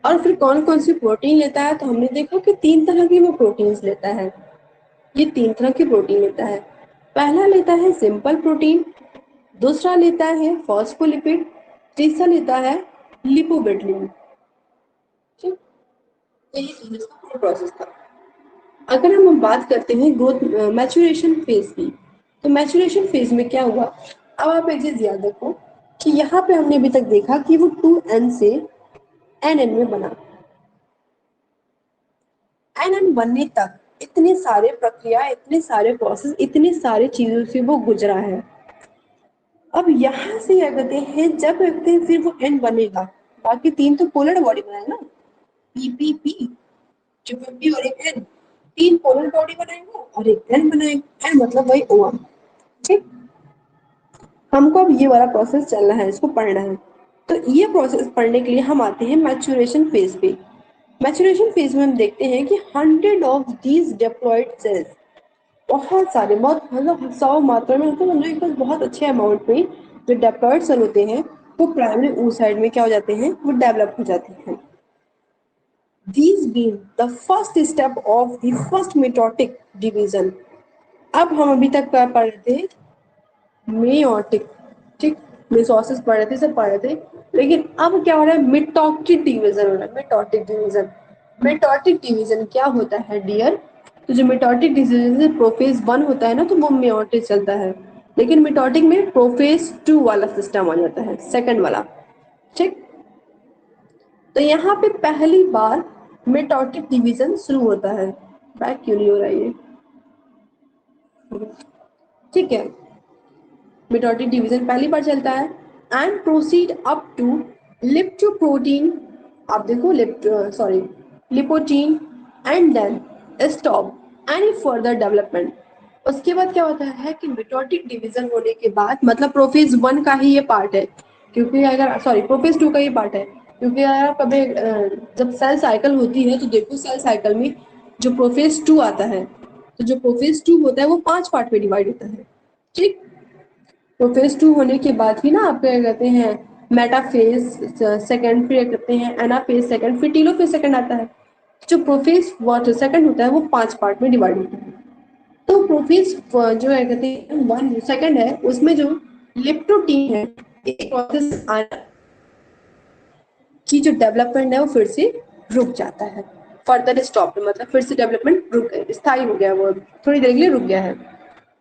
और फिर कौन कौन सी प्रोटीन लेता है, तो हमने देखा कि तीन तरह की वो प्रोटीन्स लेता है। ये तीन तरह की प्रोटीन लेता है। पहला लेता है सिंपल प्रोटीन, दूसरा लेता है फॉस्फोलिपिड, तीसरा लेता है लिपोबिटलिन, ठीक। तो ये इसका पूरा प्रोसेस था। अगर हम बात करते हैं ग्रोथ मैच्योरेशन फेज की, तो मैच्योरेशन फेज में क्या हुआ, अब आप एक चीज याद रखो कि यहाँ पे हमने अभी तक देखा कि वो 2n से nn में बना। nn बनने तक इतने सारे प्रक्रिया, इतने सारे प्रोसेस, इतने सारे चीजों से वो गुजरा है। अब यहाँ से क्या कहते हैं, जब कहते हैं फिर वो n बनेगा, बाकी तीन तो पोलर बॉडी बनाएगा ना, पीपीपी, ट्रिपल पी और एक एन, तीन पोलर बॉडी बनाएंगे और एक एन बनाएंगे, एन मतलब वही ओम, ठीक। हमको अब ये वाला प्रोसेस चलना है, इसको पढ़ना है। तो ये प्रोसेस पढ़ने के लिए हम आते हैं मैच्योरेशन फेज पे। मैच्योरेशन फेज में हम देखते हैं कि 100 ऑफ दीज डिप्लॉयड सेल्स, बहुत सारे, बहुत मतलब 100 मात्रा में, तो समझो एक बहुत अच्छे अमाउंट में जो डिप्लॉयड सेल होते हैं वो प्राइमरी oocyte में क्या हो जाते हैं, वो डेवलप हो जाते हैं। These being the first step of the first mitotic division। अब हम अभी तक क्या पढ़ रहे थे, मेयोटिक, ठीक। मेसोसिस पढ़ रहे थे, सब पढ़ रहे थे, लेकिन अब क्या हो रहा है, मिटोटिक डिवीजन हो रहा है। मिटोटिक डिवीजन, मिटोटिक डिवीजन क्या होता है डियर, तो जो मिटोटिक डिवीजन प्रोफेज 1 होता है ना, तो वो मेयोटिक चलता है, लेकिन मिटोटिक में प्रोफेज 2 वाला सिस्टम आ जाता है, सेकंड वाला, ठीक। तो यहाँ पे पहली बार मिटोटिक डिवीजन शुरू होता है। बैक क्यों नहीं हो रहा है ये, ठीक है। मिटोटिक डिवीजन पहली बार चलता है and proceed up to lipoprotein, आप देखो सॉरी लिपोटीन, and then stop any further development. उसके बाद क्या होता है कि मिटोटिक डिवीजन होने के बाद, मतलब प्रोफेज 1 का ही ये पार्ट है, क्योंकि अगर सॉरी प्रोफेज 2 का ये पार्ट है, क्योंकि अगर आप कभी जब सेल साइकिल होती है तो देखो सेल साइकिल में जो प्रोफेज 2 आता है, तो जो प्रोफेज 2 होता है वो 5 पार्ट में डिवाइड होता है, ठीक। तो फेज 2 होने के बाद ही ना आप क्या कहते हैं, मेटाफेज सेकंड, फिर कहते हैं एनाफेज सेकंड, फिर टीलोफेज सेकंड आता है। जो प्रोफेज सेकंड होता है वो 5 पार्ट में डिवाइड होता है। तो प्रोफेज जो है कहते हैं 1 सेकंड है, उसमें जो लिप्टोटीन है, एक प्रोसेस आना की जो डेवलपमेंट है वो फिर से रुक जाता है, फर्दर स्टॉप, मतलब फिर से डेवलपमेंट रुक गया, स्थायी हो गया, वो थोड़ी देर के लिए रुक गया है।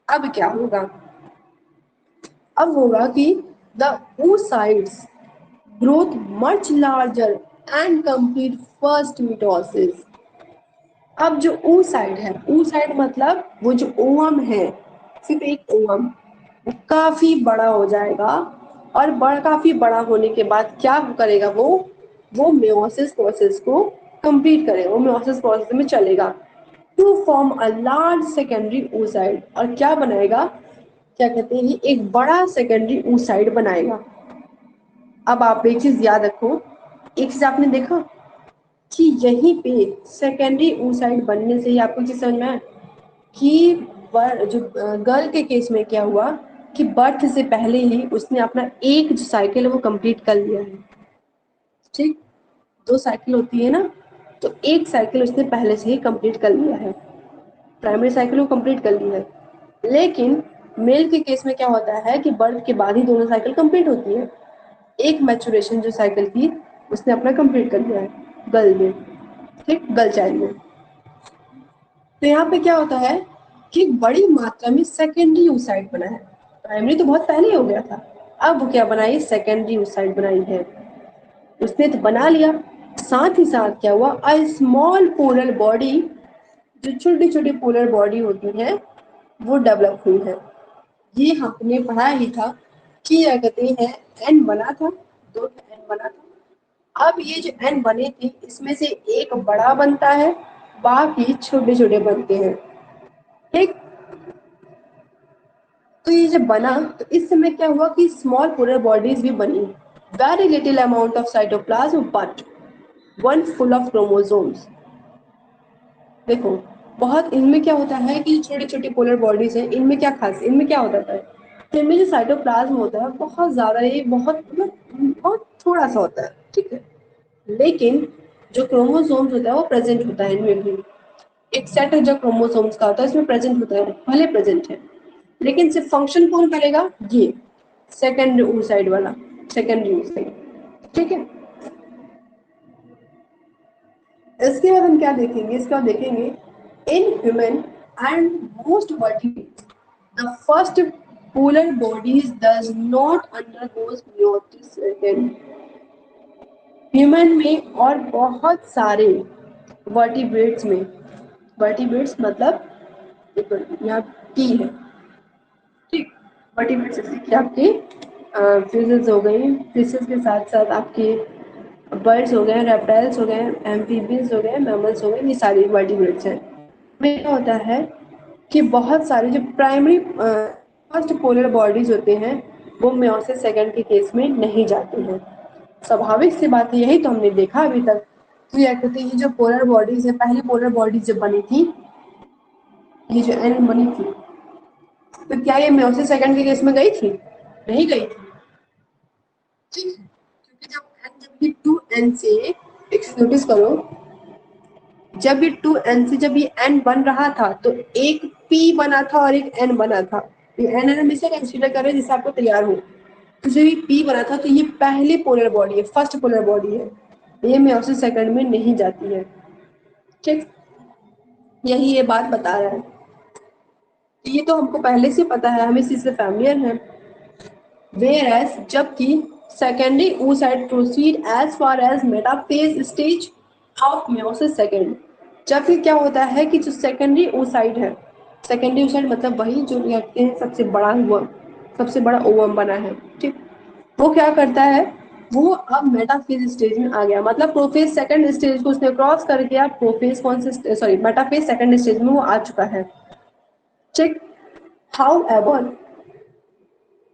अब क्या होगा, अब होगा कि the oocytes growth much larger and complete first mitosis। अब जो oocyte है, oocyte मतलब वो जो ओवम है, सिर्फ एक ओवम, वो काफी बड़ा हो जाएगा, और काफी बड़ा होने के बाद क्या करेगा वो मेयोसिस प्रोसेस को कंप्लीट करेगा, वो मेयोसिस प्रोसेस में चलेगा to form a large secondary oocyte, और क्या बनाएगा, क्या कहते हैं, एक बड़ा सेकेंडरी oocyte बनाएगा। अब आप एक चीज याद रखो, एक चीज आपने देखा कि यहीं पे सेकेंडरी oocyte बनने से ही आपको चीज समझ में आया कि जो गर्ल के केस में क्या हुआ कि बर्थ से पहले ही उसने अपना एक जो साइकिल है वो कंप्लीट कर लिया है, ठीक। 2 साइकिल होती है ना, तो एक साइकिल उसने पहले से ही कंप्लीट कर लिया है, प्राइमरी साइकिल को कंप्लीट कर ली है। लेकिन मेल के केस में क्या होता है कि बर्थ के बाद ही दोनों साइकिल कंप्लीट होती है। एक मैचुरेशन जो साइकिल थी उसने अपना कंप्लीट कर लिया है गर्ल में, ठीक, गर्ल चाइल्ड में। तो यहाँ पे क्या होता है कि बड़ी मात्रा में सेकेंडरी oocyte बना है। प्राइमरी तो बहुत पहले हो गया था, अब वो क्या बनाई, सेकेंडरी oocyte बनाई है। उसने तो बना लिया, साथ ही साथ क्या हुआ, अ स्मॉल पोलर बॉडी, जो छोटी छोटी पोलर बॉडी होती है वो डेवलप हुई है। ये हमने पढ़ा ही था कि क्या कहते हैं, एन बना था, दो एन बना था। अब ये जो एन बने थे इसमें से एक बड़ा बनता है, बाकी छोटे छोटे बनते हैं, ठीक। तो ये जब बना तो इस समय क्या हुआ कि स्मॉल पोलर बॉडीज भी बनी, very little amount of cytoplasm but one full of chromosomes. देखो बहुत इनमें क्या होता है कि छोटे छोटे पोलर बॉडीज हैं, इनमें क्या खास, इनमें क्या होता है, तो इनमें जो साइटोप्लाज्म होता है बहुत ज्यादा, ये बहुत मतलब बहुत थोड़ा सा होता है, ठीक है। लेकिन जो क्रोमोसोम्स होता है वो प्रेजेंट होता है इनमें भी। एक सेट जो क्रोमोसोम्स का होता है इसमें प्रेजेंट होता है, भले प्रेजेंट है, लेकिन सिर्फ फंक्शन कौन करेगा, ये सेकेंड oocyte वाला, सेकेंडरी oocyte, ठीक है। इसके बाद हम क्या देखेंगे, इसके बाद देखेंगे in human and most vertebrates the first polar bodies does not undergoes meiosis again। Human में और बहुत सारे वर्टिब्रेट्स में, वर्टिब्रेट्स मतलब देखो यहाँ टी है, ठीक, वर्टिब्रेट्स जैसे कि आपके फिशेस हो गई, फिशेस के साथ साथ आपके बर्ड्स हो गए, रेप्टाइल्स हो गए, एम्फीबियंस हो गए, मैमल्स हो गए, ये सारी वर्टिब्रेट्स हैं। में क्या होता है कि बहुत सारे जो प्राइमरी फर्स्ट पोलर बॉडीज होते हैं वो मेयोसिस सेकंड के केस में नहीं जाते हैं। स्वाभाविक सी बात है, यही तो हमने देखा अभी तक। तो यह कहते हैं ये जो पोलर बॉडीज है, पहली पोलर बॉडीज जब बनी थी, ये जो एन बनी थी, तो क्या ये मेयोसिस सेकंड के केस में गई थी, नहीं गई थी, ठीक है। क्योंकि जब ये टू एन से, एक नोटिस करो, जब ये टू एन से जब ये एन बन रहा था तो एक पी बना था और एक एन बना था। ये एन एन हमेशा कंसीडर कर रहे हैं जिससे आपको तैयार हो। तो जब ये पी बना था तो ये पहली पोलर बॉडी है, फर्स्ट पोलर बॉडी है, ये मेयोसिस सेकंड में नहीं जाती है, ठीक। यही ये बात बता रहा है। तो ये तो हमको पहले से पता है, हम इस चीज से फैमिलियर हैं। Whereas जबकि secondary oocyte proceed as far as metaphase stage of meiosis second। जबकि क्या होता है कि जो secondary oocyte है, secondary oocyte मतलब वही जो कहते हैं सबसे बड़ा हुआ, सबसे बड़ा ओवम बना है, ठीक। वो क्या करता है, वो अब मेटाफेज स्टेज में आ गया, मतलब प्रोफेज सेकंड स्टेज को उसने क्रॉस कर गया, प्रोफेज कौन से, सॉरी, मेटाफेज सेकंड स्टेज में वो आ चुका है, ठीक। However,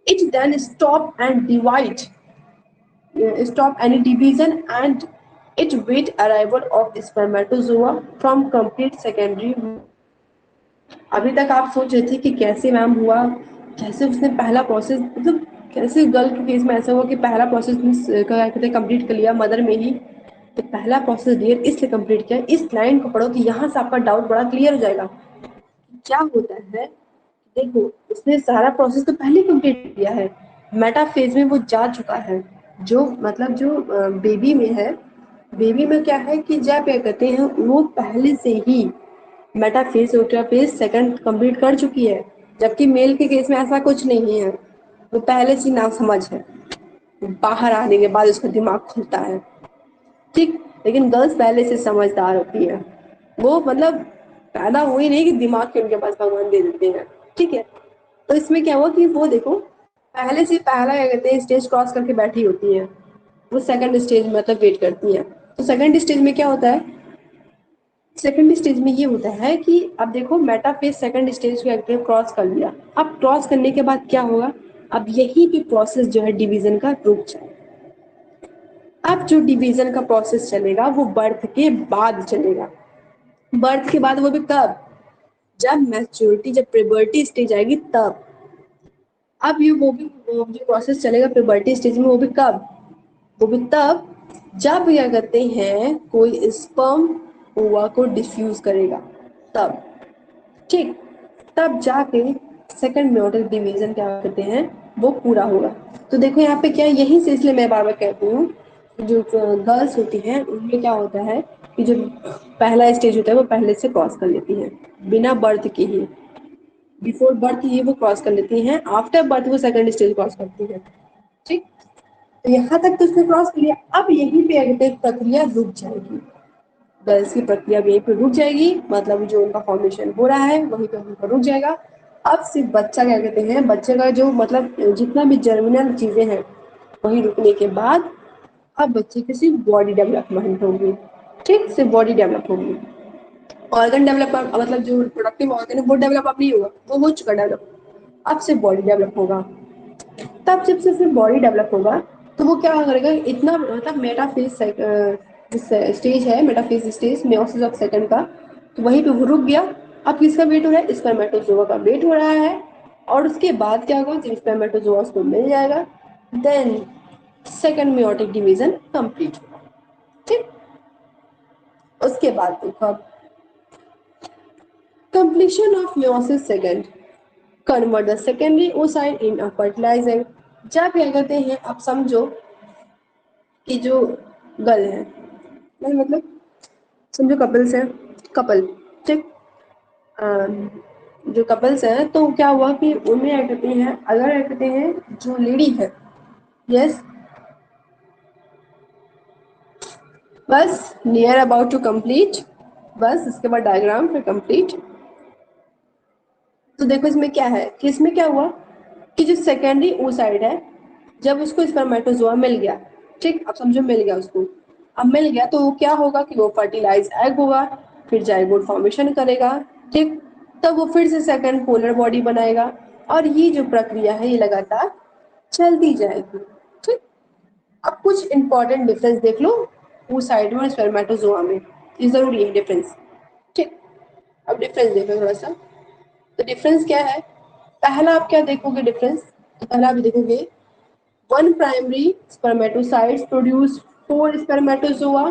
it then stop any division and it wait arrival of spermatozoa from complete secondary। अभी तक आप सोच रहे थे कि कैसे मैम हुआ, कैसे उसने पहला प्रोसेस, मतलब कैसे गर्ल के केस में ऐसा हुआ कि पहला प्रोसेस क्या कहते हैं कंप्लीट कर लिया मदर में ही। तो पहला प्रोसेस डियर इसलिए कंप्लीट किया, इस लाइन को पढ़ो कि यहाँ से आपका डाउट बड़ा क्लियर हो जाएगा। क्या होता है, देखो उसने सारा प्रोसेस तो पहले कंप्लीट किया है, मेटाफेज में वो जा चुका है। जो मतलब जो बेबी में है, बेबी में क्या है कि जब क्या कहते हैं वो पहले से ही मेटाफेज ओट्राफेज सेकंड कंप्लीट कर चुकी है। जबकि मेल के केस में ऐसा कुछ नहीं है, वो पहले से ना समझ है, बाहर आने के बाद उसका दिमाग खुलता है, ठीक। लेकिन गर्ल्स पहले से समझदार होती है, वो मतलब पैदा हुई नहीं कि दिमाग के उनके पास भगवान दे देते हैं, ठीक है। तो इसमें क्या हुआ कि वो देखो पहले से पहला क्या कहते हैं स्टेज क्रॉस करके बैठी होती है, वो सेकंड स्टेज मतलब वेट करती है। तो सेकंड स्टेज में क्या होता है, सेकंड स्टेज में ये होता है कि अब देखो मेटाफेज सेकंड स्टेज को क्रॉस कर लिया, अब क्रॉस करने के बाद क्या होगा, अब यही पे प्रोसेस जो है डिवीजन का रुक जाए। अब जो डिवीजन का प्रोसेस चलेगा वो बर्थ के बाद चलेगा। बर्थ के बाद वो भी कब, जब मैच्योरिटी, जब प्यूबर्टी स्टेज आएगी तब। अब ये वो जो प्रोसेस चलेगा प्यूबर्टी स्टेज में, वो भी कब, वो भी तब जब क्या कहते हैं कोई स्पर्म ओवा को डिफ्यूज करेगा, तब, ठीक। तब जाके सेकंड मेयोटिक डिवीजन क्या कहते हैं वो पूरा होगा। तो देखो यहाँ पे क्या, यही से इसलिए मैं बार बार कहती हूँ जो गर्ल्स होती हैं उनमें क्या होता है कि जो पहला स्टेज होता है वो पहले से क्रॉस कर लेती हैं, बिना बर्थ के ही, बिफोर बर्थ ही वो क्रॉस कर लेती हैं, आफ्टर बर्थ वो सेकंड स्टेज क्रॉस करती हैं। ठीक, तो यहाँ तक तो उसने क्रॉस कर लिया। अब यहीं पे अगर प्रक्रिया रुक जाएगी, गर्ल्स की प्रक्रिया यहीं पे रुक जाएगी, मतलब जो उनका फॉर्मेशन हो रहा है वहीं पे उनका रुक जाएगा। अब सिर्फ बच्चा क्या कहते हैं, बच्चे का जो मतलब जितना भी जर्मिनल चीजें हैं वहीं रुकने के बाद अब बच्चे की सिर्फ बॉडी डेवलपमेंट होगी। ठीक, सिर्फ बॉडी डेवलप होगी, ऑर्गन डेवलप मतलब जो प्रोडक्टिव ऑर्गन है वो डेवलप अब नहीं होगा, वो हो चुका डेवलप, अब सिर्फ बॉडी डेवलप होगा। तब जब से सिर्फ बॉडी डेवलप होगा तो वो क्या करेगा, इतना मतलब मेटाफेज स्टेज है, metaphase stage meiosis of second का, तो वहीं पे वो रुक गया। अब किसका वेट हो रहा है, स्पर्मेटोजोआ का वेट हो रहा है। और उसके बाद क्या होगा, जब स्पर्मेटोजोआ उसको मिल जाएगा then second meiotic division complete होगा। ठीक, उसके बाद देखो अब completion of meiosis second convert the secondary oocyte in a fertilizer। जब क्या कहते हैं, अब समझो कि जो गर्ल है, मतलब समझो कपल्स हैं, कपल, ठीक, जो कपल्स हैं तो क्या हुआ कि उनमें क्या कहते हैं, अगर क्या कहते हैं जो लेडी है, यस, बस नियर अबाउट टू कंप्लीट, बस इसके बाद डायग्राम फिर कंप्लीट। तो देखो इसमें क्या है कि इसमें क्या हुआ कि जो सेकेंडरी oocyte है, जब उसको स्पर्मेटोजोआ मिल गया, ठीक, अब समझो मिल गया उसको, अब मिल गया तो क्या होगा कि वो फर्टिलाइज एग होगा, फिर जाइगोट फॉर्मेशन करेगा, ठीक, तब वो फिर से सेकंड पोलर बॉडी बनाएगा, और ये जो प्रक्रिया है ये लगातार चलती जाएगी। ठीक, अब कुछ इंपॉर्टेंट डिफरेंस देख लो oocyte में और स्पर्मेटोजोआ में, ये जरूरी है डिफरेंस। ठीक, अब डिफरेंस देखो थोड़ा सा। तो डिफरेंस क्या है, पहला आप क्या देखोगे डिफरेंस, तो पहला आप देखोगे one primary spermatocytes produce four spermatozoa.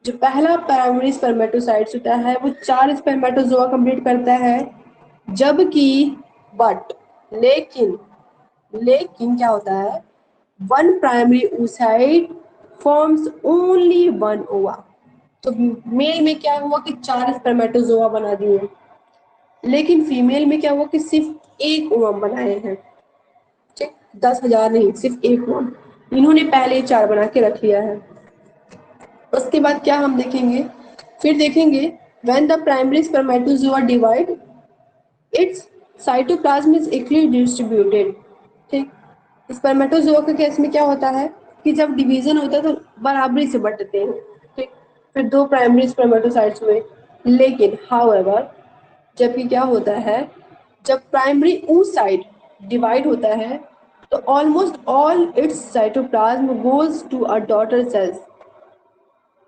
जो पहला प्राइमरी स्पर्मेटोसाइट्स होता है वो 4 स्पर्मेटोजोआ कंप्लीट करता है, जबकि बट लेकिन लेकिन क्या होता है, one primary oocyte forms only one ओवा। तो मेल में क्या हुआ कि 4 स्पर्मेटोजोआ बना दिए, लेकिन फीमेल में क्या हुआ कि सिर्फ एक ओवम बनाए हैं। ठीक, 10,000 नहीं, सिर्फ एक ओवम, इन्होंने पहले 4 बना के रख लिया है। उसके बाद क्या हम देखेंगे, फिर देखेंगे when the primary spermatozoa divide it's cytoplasm is equally distributed. ठीक, स्पर्मेटोजोआ के केस में क्या होता है कि जब डिवीजन होता है तो बराबरी से बंटते हैं। ठीक, फिर 2 प्राइमरी स्पर्मेटोसाइट्स हुए, लेकिन हाउएवर जबकि क्या होता है, जब प्राइमरी oocyte डिवाइड होता है तो almost all its cytoplasm goes to a daughter cells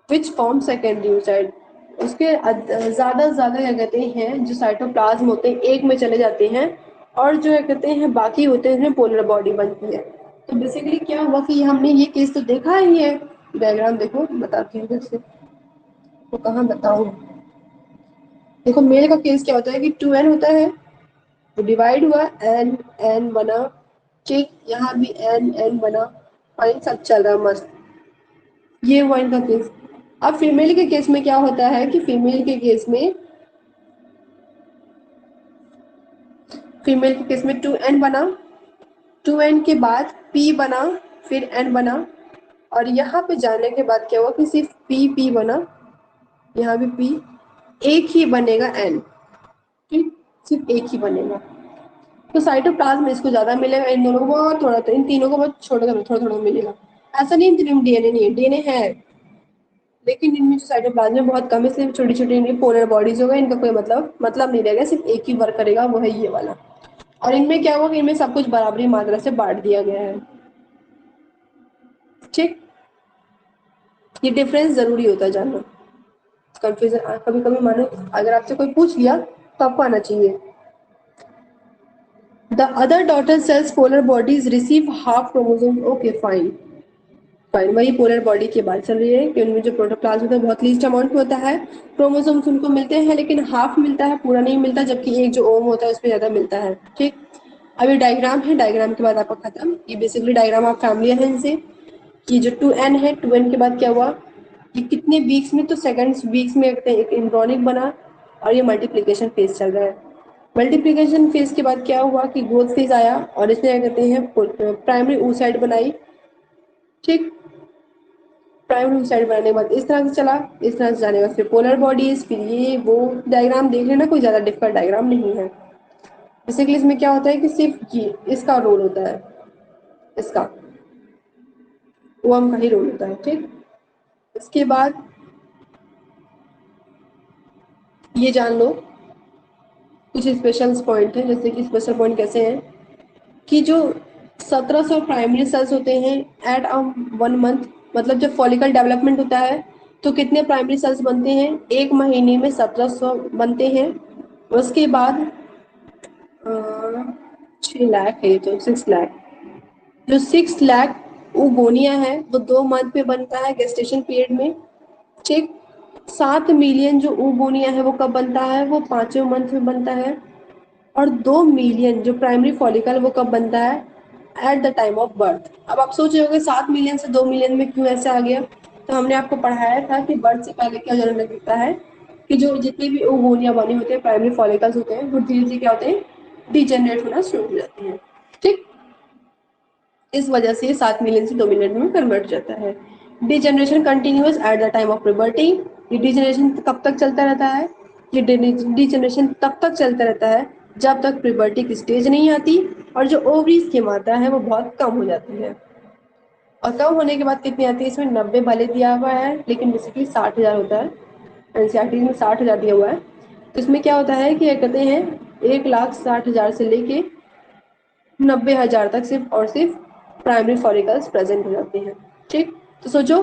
which form secondary oocyte। उसके ज्यादा से ज्यादा क्या कहते हैं जो साइटोप्लाज्म होते हैं एक में चले जाते हैं, और जो क्या कहते हैं बाकी होते हैं उसमें पोलर बॉडी बनती है। तो बेसिकली क्या हुआ कि हमने ये केस तो देखा ही है, डायग्राम देखो बताती हूँ जैसे, तो कहाँ बताऊँ, देखो मेल का केस क्या होता है कि 2n होता है, तो डिवाइड हुआ, एन एन बना, ठीक, यहाँ भी एन एन बना, फाइन, सब चल रहा मस्त, ये हुआ इनका केस। अब फीमेल के केस में क्या होता है कि फीमेल के केस में 2n बना, 2n के बाद p बना, फिर n बना, और यहाँ पे जाने के बाद क्या हुआ कि सिर्फ p बना, यहाँ भी p, एक ही बनेगा n, ठीक, सिर्फ एक ही बनेगा। तो साइटोप्लाज्म में इसको ज्यादा मिलेगा, इन दोनों को बहुत थोड़ा, तो इन तीनों को बहुत थोड़ा थोड़ा मिलेगा। ऐसा नहीं इनमें डीएनए नहीं है, डीएनए है, लेकिन इनमें जो साइटोप्लाज्म में बहुत कम है, सिर्फ छोटी छोटी इनकी पोलर बॉडीज होगा, इनका कोई मतलब नहीं रहेगा, सिर्फ एक ही वर्क करेगा, वो है ये वाला। और इनमें क्या होगा कि इनमें सब कुछ बराबरी मात्रा से बांट दिया गया है। ठीक, ये डिफरेंस जरूरी होता है जानना, कंफ्यूजन कभी कभी मानो अगर आपसे कोई पूछ लिया तो आपको आना चाहिए। The other daughter cells polar bodies receive half chromosome, okay fine, fine, वही पोलर बॉडी की बात चल रही है कि उनमें जो प्रोटोप्लाज्म होता है बहुत लीस्ट अमाउंट में होता है, क्रोमोसोम्स उनको मिलते हैं लेकिन हाफ मिलता है, पूरा नहीं मिलता, जबकि एक जो ओम होता है उसमें ज़्यादा मिलता है। ठीक, अब ये डायग्राम है, डायग्राम के बाद आपका खत्म। ये बेसिकली डायग्राम आप फैमिली है इनसे कि जो 2n है, 2n के बाद क्या हुआ कि कितने वीक्स में, तो सेकंड्स वीक्स में एक एम्ब्रियोनिक बना और ये मल्टीप्लिकेशन फेज चल रहा है। मल्टीप्लिकेशन फेज के बाद क्या हुआ कि ग्रोथ फेज आया और इसमें क्या कहते हैं प्राइमरी oocyte बनाई। ठीक, प्राइमरी oocyte बनाने के बाद इस तरह से चला, इस तरह से जाने के बाद फिर पोलर बॉडीज, फिर ये वो डायग्राम देख लेना, कोई ज़्यादा डिफिकल्ट डायग्राम नहीं है। बेसिकली इसमें क्या होता है कि सिर्फ ये इसका रोल होता है, इसका ओम का ही रोल होता है। ठीक, इसके बाद ये जान लो कुछ स्पेशल पॉइंट है, जैसे कि स्पेशल पॉइंट कैसे हैं कि जो 1700 प्राइमरी सेल्स होते हैं एट 1 मंथ, मतलब जब फॉलिकल डेवलपमेंट होता है तो कितने प्राइमरी सेल्स बनते हैं, एक महीने में 1700 बनते हैं। उसके बाद 6 लाख है, ये तो 6 लाख, जो 6 लाख ओगोनिया है वो 2 मंथ में बनता है गेस्टेशन पीरियड में। ठीक, 7 मिलियन जो ओगोनिया है वो कब बनता है, वो 5वें मंथ में बनता है। और 2 मिलियन जो प्राइमरी फॉलिकल वो कब बनता है, at the time of birth. अब आप सोच रहे होगे 7 मिलियन से 2 मिलियन में क्यों ऐसे आ गया, तो हमने आपको पढ़ाया था कि बर्थ से पहले क्या जन्म लगता है कि जो जितनी भी ओवोनिया बने होते हैं, प्राइमरी फॉलिकल्स होते हैं, वो धीरे धीरे क्या होते हैं, डिजेनरेट होना शुरू हो जाते हैं। ठीक, इस वजह से 7 मिलियन से 2 मिलियन में कन्वर्ट हो जाता है। Degeneration continuous at the time of puberty. ये डिजेनरेशन कब तक चलता रहता है, ये डिजेनरेशन तब तक चलता रहता है जब तक प्यूबर्टी की स्टेज नहीं आती और जो ओवरीज की मात्रा है वो बहुत कम हो जाती है। और कम होने के बाद कितनी आती है, इसमें 90 भले दिया हुआ है लेकिन बेसिकली 60,000 होता है, एनसीईआरटी में 60,000 दिया हुआ है। तो इसमें क्या होता है कि कहते हैं 1,60,000 से लेके 90,000 तक सिर्फ और सिर्फ प्राइमरी फॉलिकल्स प्रेजेंट हो जाते हैं। ठीक, तो सोचो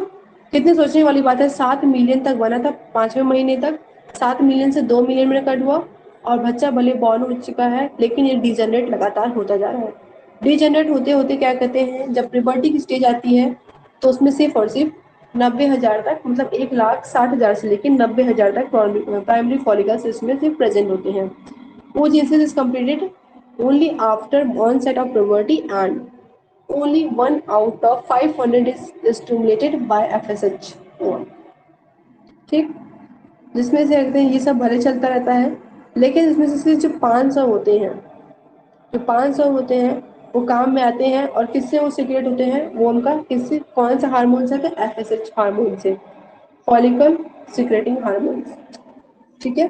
कितनी सोचने वाली बात है, 7 मिलियन तक बना था 5वें महीने तक, 7 मिलियन से 2 मिलियन में कट हुआ और बच्चा भले बॉर्न हो चुका है लेकिन ये डिजेनरेट लगातार होता जा रहा है। डिजेनरेट होते होते क्या कहते हैं, जब प्यूबर्टी की स्टेज आती है तो उसमें सिर्फ और सिर्फ 90,000 तक, मतलब 1,60,000 से लेकर 90,000 तक प्राइमरी फॉलिकल्स इसमें सिर्फ प्रेजेंट होते हैं। oogenesis is completed only after onset of puberty and only 1 out of 500 is stimulated by FSH1। ठीक, जिसमें से कहते हैं ये सब भले चलता रहता है लेकिन इसमें से जो 500 होते हैं, जो 500 होते हैं वो काम में आते हैं और किससे वो सिक्रेट होते हैं, वो उनका किससे, कौन सा हार्मोन से, FSH हार्मोन से, फॉलिकल सिक्रेटिंग हार्मोन। ठीक है,